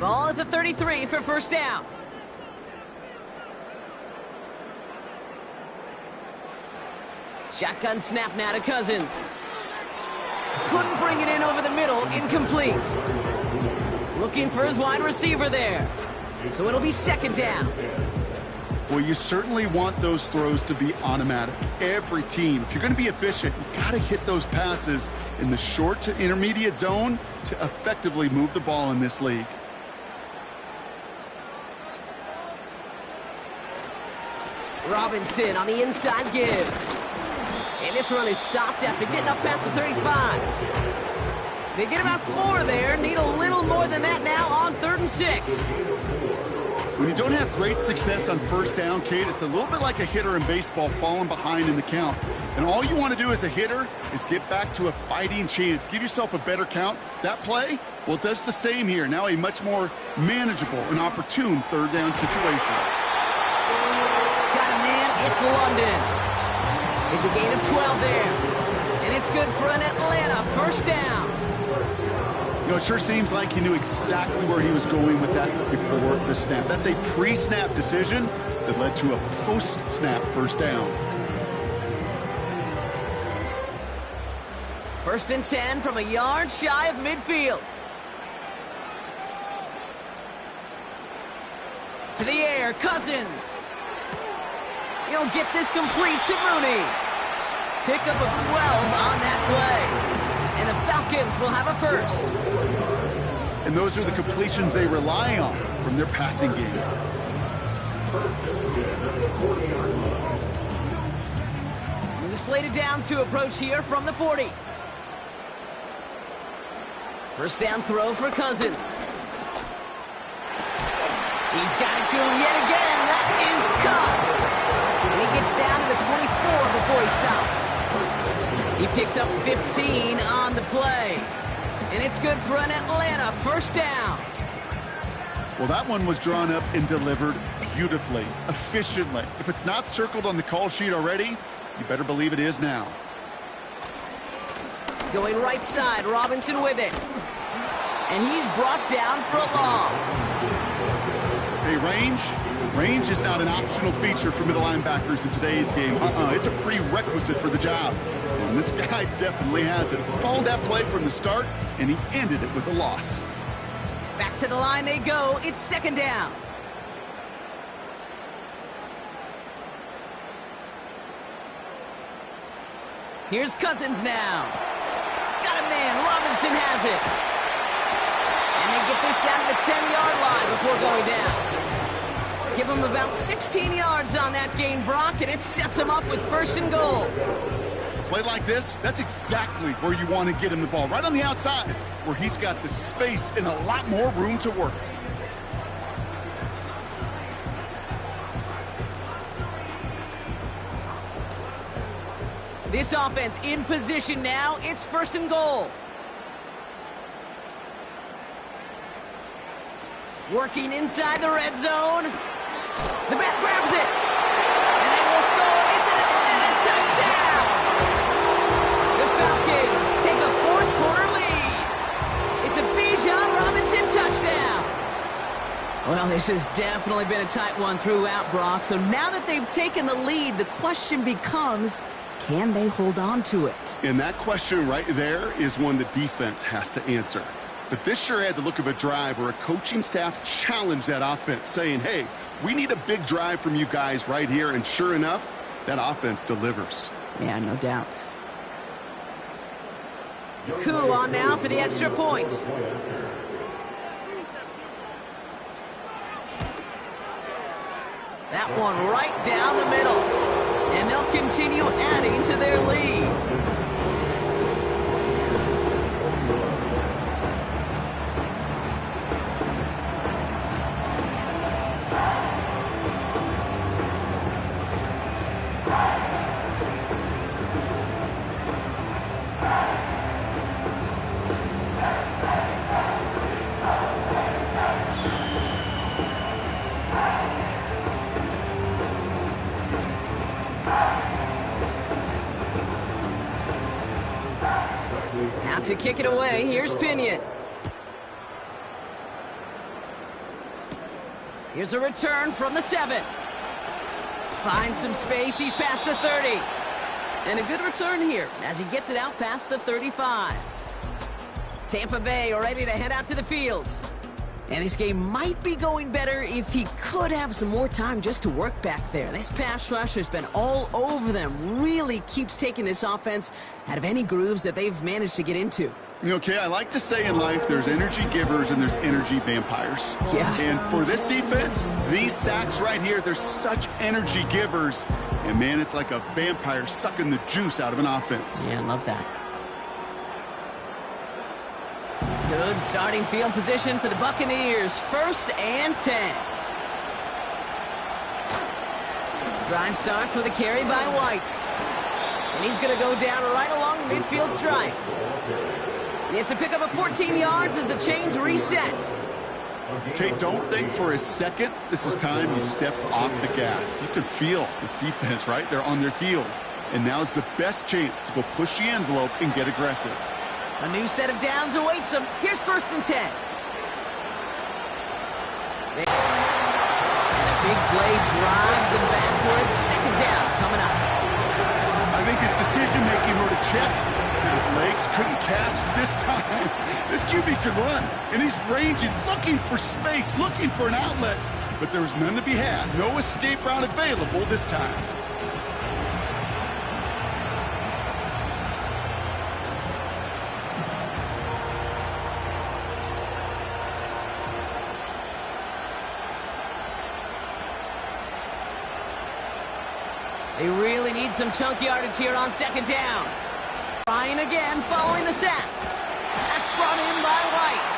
Ball at the 33 for first down. Shotgun snap now to Cousins. Couldn't bring it in over the middle, incomplete. Looking for his wide receiver there. So it'll be second down. Well, you certainly want those throws to be automatic. Every team, if you're going to be efficient, you've got to hit those passes in the short to intermediate zone to effectively move the ball in this league. Robinson on the inside give. And this run is stopped after getting up past the 35. They get about 4 there. Need a little more than that now on 3rd and 6. When you don't have great success on first down, Kate, it's a little bit like a hitter in baseball falling behind in the count. And all you want to do as a hitter is get back to a fighting chance. Give yourself a better count. That play, well, it does the same here. Now a much more manageable and opportune 3rd down situation. Got a man, it's London. It's a gain of 12 there. And it's good for an Atlanta first down. You know, it sure seems like he knew exactly where he was going with that before the snap. That's a pre-snap decision that led to a post-snap first down. 1st and 10 from a yard shy of midfield. To the air, Cousins. He'll get this complete to Mooney. Pickup of 12 on that play. And the Falcons will have a first. And those are the completions they rely on from their passing game. New slated downs to approach here from the 40. First down throw for Cousins. He's got it to him yet again. That is caught. And he gets down to the 24 before he stopped. He picks up 15 on the play. And it's good for an Atlanta first down. Well, that one was drawn up and delivered beautifully, efficiently. If it's not circled on the call sheet already, you better believe it is now. Going right side, Robinson with it. And he's brought down for a loss. Hey, range is not an optional feature for middle linebackers in today's game. It's a prerequisite for the job. And this guy definitely has it. Followed that play from the start, and he ended it with a loss. Back to the line they go. It's second down. Here's Cousins now. Got a man. Robinson has it. And they get this down to the 10-yard line before going down. Give him about 16 yards on that gain, Brock, and it sets him up with 1st and goal. Play like this, that's exactly where you want to get him the ball. Right on the outside, where he's got the space and a lot more room to work. This offense in position now. It's 1st and goal. Working inside the red zone. The back grabs it. And they will score. It's an Atlanta touchdown. The Falcons take a 4th quarter lead. It's a Bijan Robinson touchdown. Well, this has definitely been a tight one throughout, Brock. So now that they've taken the lead, the question becomes, can they hold on to it? And that question right there is one the defense has to answer. But this sure had the look of a drive where a coaching staff challenged that offense, saying, hey, we need a big drive from you guys right here. And sure enough, that offense delivers. Yeah, no doubt. Coup on now for the extra point. That one right down the middle. And they'll continue adding to their lead. Out to kick it away, here's Pinion. Here's a return from the 7. Finds some space, he's past the 30. And a good return here as he gets it out past the 35. Tampa Bay ready to head out to the field. And this game might be going better if he could have some more time just to work back there. This pass rush has been all over them. Really keeps taking this offense out of any grooves that they've managed to get into. Okay, I like to say in life there's energy givers and there's energy vampires. Yeah. And for this defense, these sacks right here, they're such energy givers. And man, it's like a vampire sucking the juice out of an offense. Yeah, I love that. Good starting field position for the Buccaneers. 1st and 10. Drive starts with a carry by White. And he's going to go down right along the midfield stripe. It's a pickup of 14 yards as the chains reset. Okay, don't think for a second this is time you step off the gas. You can feel this defense, right? They're on their heels. And now's the best chance to go push the envelope and get aggressive. A new set of downs awaits them. Here's 1st and 10. And a big play drives them backwards. 2nd down coming up. I think his decision-making wrote a check that his legs couldn't catch this time. This QB could run, and he's ranging, looking for space, looking for an outlet. But there was none to be had. No escape route available this time. They really need some chunk yardage here on 2nd down. Ryan again following the sack. That's brought in by White.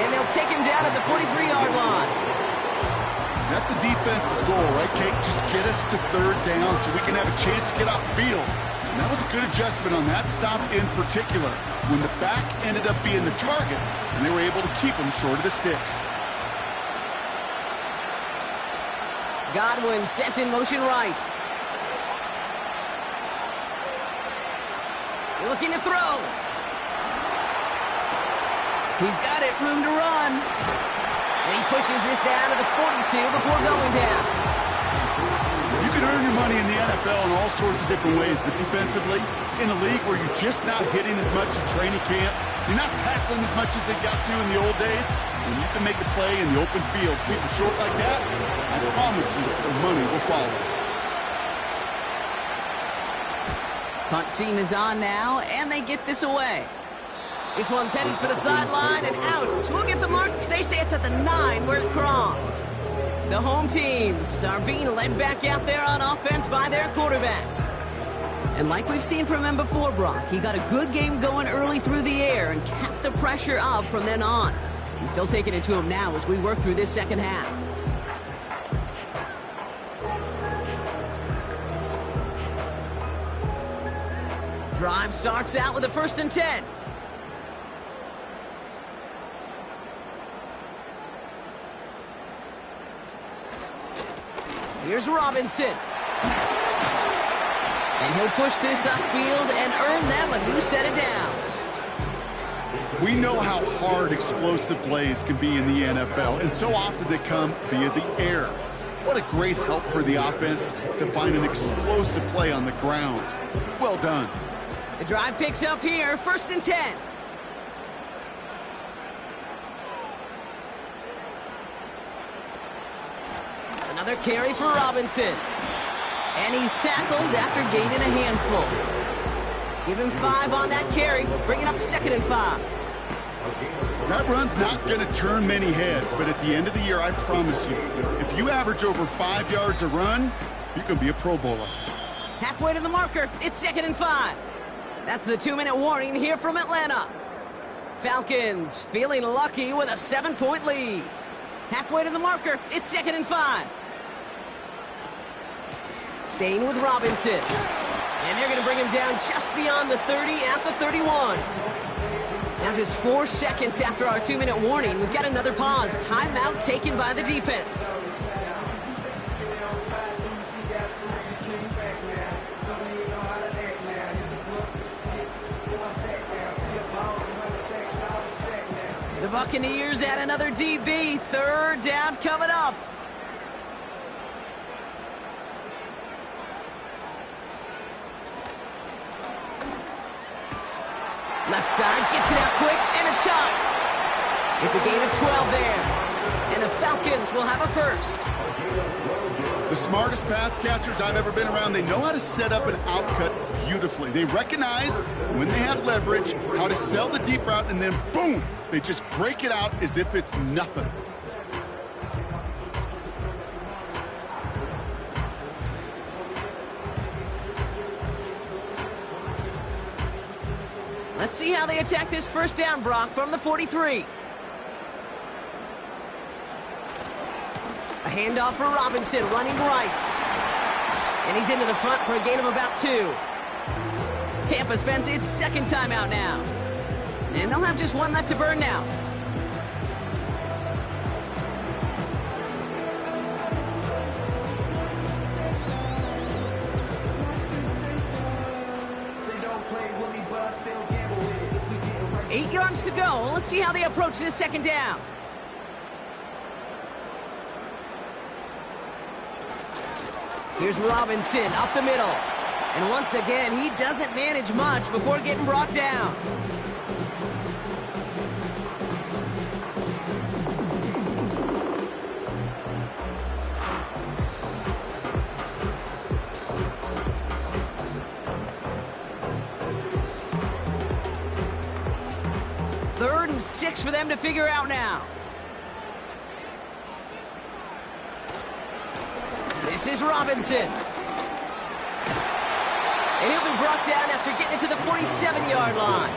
And they'll take him down at the 43-yard line. That's a defense's goal, right, Kate? Just get us to 3rd down so we can have a chance to get off the field. And that was a good adjustment on that stop in particular, when the back ended up being the target, and they were able to keep him short of the sticks. Godwin sets in motion right. Looking to throw. He's got it, room to run. And he pushes this down to the 42 before going down. You can earn your money in the NFL in all sorts of different ways, but defensively, in a league where you're just not hitting as much at training camp, you're not tackling as much as they got to in the old days, and you can make a play in the open field. Keep it short like that, I promise you some money will follow. Punt team is on now, and they get this away. This one's headed for the sideline and out. We'll get the mark. They say it's at the 9 where it crossed. The home teams are being led back out there on offense by their quarterback. And like we've seen from him before, Brock, he got a good game going early through the air and kept the pressure up from then on. He's still taking it to him now as we work through this 2nd half. Drive starts out with a 1st and 10. Here's Robinson. And he'll push this upfield and earn them a new set of downs. We know how hard explosive plays can be in the NFL, and so often they come via the air. What a great help for the offense to find an explosive play on the ground. Well done. The drive picks up here, 1st and 10. Another carry for Robinson. And he's tackled after gaining a handful. Give him 5 on that carry, bring it up 2nd and 5. That run's not going to turn many heads, but at the end of the year, I promise you, if you average over 5 yards a run, you can be a Pro Bowler. Halfway to the marker, it's 2nd and 5. That's the 2-minute warning here from Atlanta. Falcons feeling lucky with a 7-point lead. Halfway to the marker, it's 2nd and 5. Staying with Robinson. And they're going to bring him down just beyond the 30 at the 31. Now just 4 seconds after our 2-minute warning, we've got another pause. Timeout taken by the defense. Buccaneers add another DB. Third down coming up. Left side, gets it out quick, and it's caught. It's a gain of 12 there. And the Falcons will have a first. The smartest pass catchers I've ever been around, they know how to set up an outcut beautifully. They recognize when they have leverage, how to sell the deep route, and then boom, they just break it out as if it's nothing. Let's see how they attack this first down, Brock, from the 43. A handoff for Robinson, running right. And he's into the front for a gain of about 2. Tampa spends its second timeout now. And they'll have just one left to burn now. They don't play with me, but I still gamble with it. We getting right. 8 yards to go. Let's see how they approach this second down. Here's Robinson up the middle. And once again, he doesn't manage much before getting brought down. Third and 6 for them to figure out now. This is Robinson. And he'll be brought down after getting it to the 47-yard line.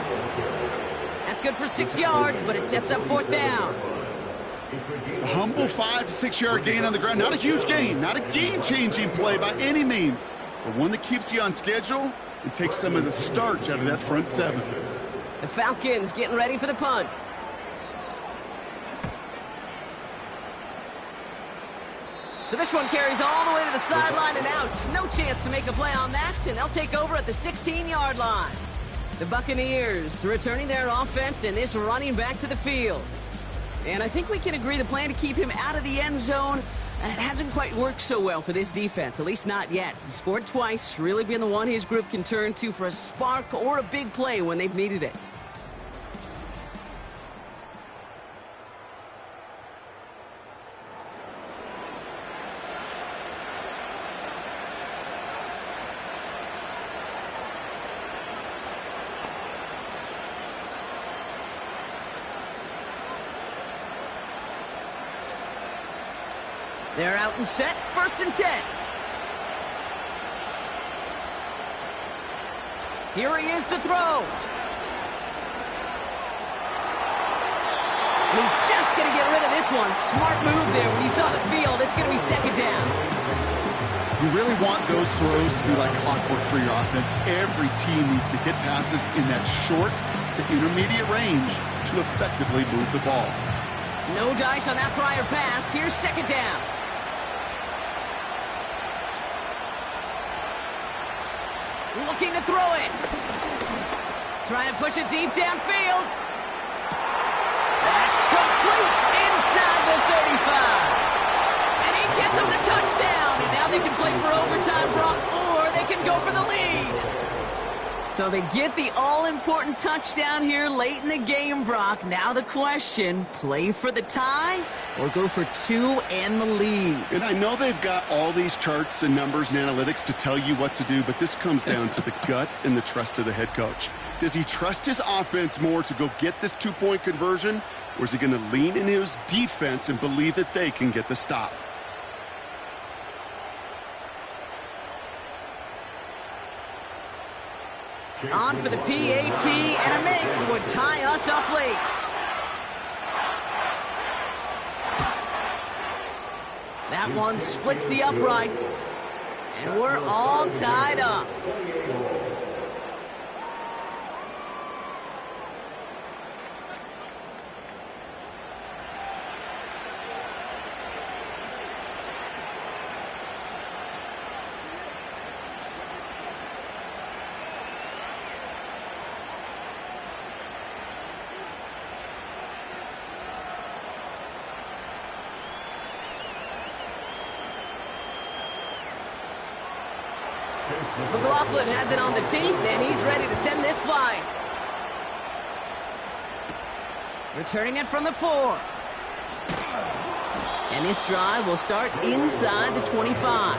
That's good for 6 yards, but it sets up fourth down. A humble 5 to 6 yard gain on the ground. Not a huge gain, not a game-changing play by any means, but one that keeps you on schedule and takes some of the starch out of that front seven. The Falcons getting ready for the punt. So this one carries all the way to the sideline and out. No chance to make a play on that, and they'll take over at the 16-yard line. The Buccaneers returning their offense and this running back to the field. And I think we can agree the plan to keep him out of the end zone, it hasn't quite worked so well for this defense, at least not yet. He scored twice, really been the one his group can turn to for a spark or a big play when they've needed it. They're out and set, 1st and 10. Here he is to throw. And he's just going to get rid of this one. Smart move there when he saw the field. It's going to be second down. You really want those throws to be like clockwork for your offense. Every team needs to hit passes in that short to intermediate range to effectively move the ball. No dice on that prior pass. Here's second down. Looking to throw it. Trying to push it deep downfield. That's complete inside the 35. And he gets him the touchdown. And now they can play for overtime, Brock, or they can go for the lead. So they get the all-important touchdown here late in the game, Brock. Now the question, play for the tie or go for 2 and the lead? And I know they've got all these charts and numbers and analytics to tell you what to do, but this comes down to the gut and the trust of the head coach. Does he trust his offense more to go get this 2-point conversion, or is he going to lean in his defense and believe that they can get the stop? On for the PAT, and a make would tie us up late. That one splits the uprights, and we're all tied up. McLaughlin has it on the team, and he's ready to send this flying. Returning it from the 4. And this drive will start inside the 25.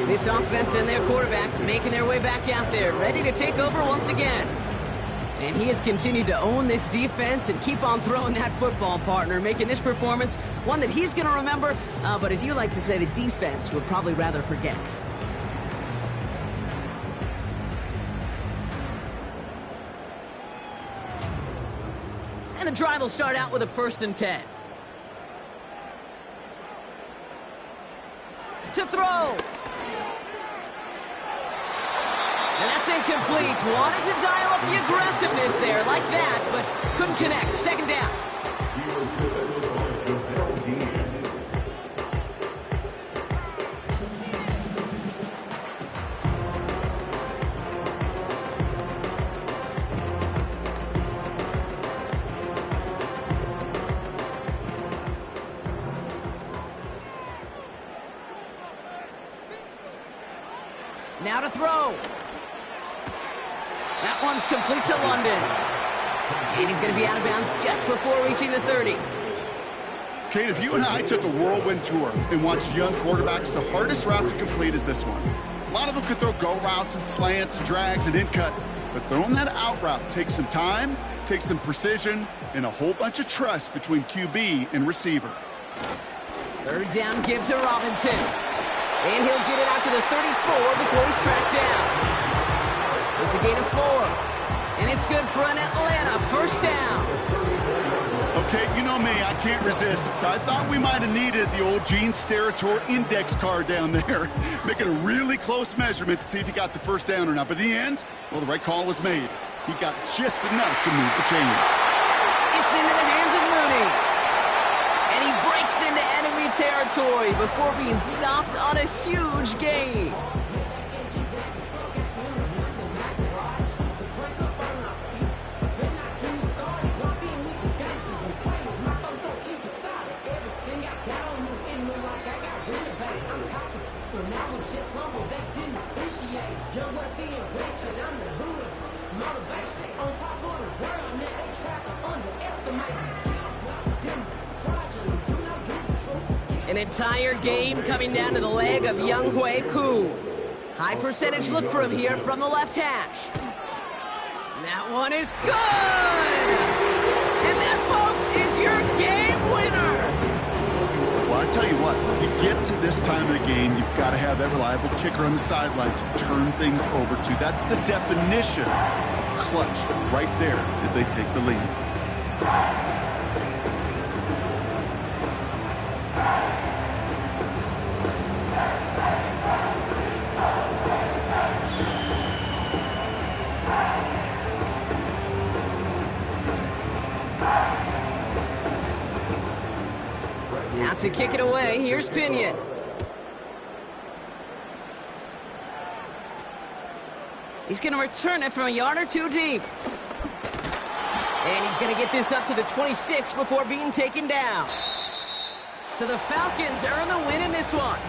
This offense and their quarterback making their way back out there, ready to take over once again. And he has continued to own this defense and keep on throwing that football, partner, making this performance one that he's going to remember, but as you like to say, the defense would probably rather forget. And the drive will start out with a 1st and 10. To throw. And that's incomplete. Wanted to dial up the aggressiveness there like that, but couldn't connect. 2nd down. Now to throw. That one's complete to London. And he's going to be out of bounds just before reaching the 30. Kate, if you and I took a whirlwind tour and watched young quarterbacks, the hardest route to complete is this one. A lot of them could throw go routes and slants and drags and in cuts, but throwing that out route takes some time, takes some precision, and a whole bunch of trust between QB and receiver. 3rd down give to Robinson. And he'll get it out to the 34 before he's tracked down. It's a gain of 4. And it's good for an Atlanta 1st down. Okay, you know me, I can't resist. So I thought we might have needed the old Gene Steratore index card down there, making a really close measurement to see if he got the 1st down or not. But in the end, well, the right call was made. He got just enough to move the chains. It's into the hands of Mooney. And he breaks into enemy territory before being stopped on a huge gain. An entire game coming down to the leg of Young Hui Koo. High percentage look for him here from the left hash. That one is good! And that, folks, is your game winner! Well, I tell you what, you get to this time of the game, you've got to have that reliable kicker on the sideline to turn things over to. That's the definition of clutch right there as they take the lead. Now to kick it away, here's Pinion. He's going to return it from a yard or 2 deep. And he's going to get this up to the 26 before being taken down. So the Falcons earn the win in this one.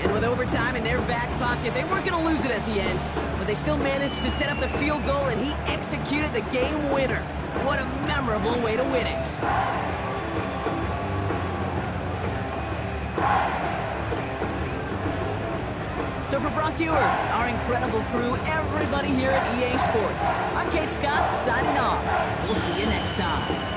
And with overtime in their back pocket, they weren't going to lose it at the end, but they still managed to set up the field goal, and he executed the game winner. What a memorable way to win it. So for Brock Ewart, our incredible crew, everybody here at EA Sports, I'm Kate Scott signing off. We'll see you next time.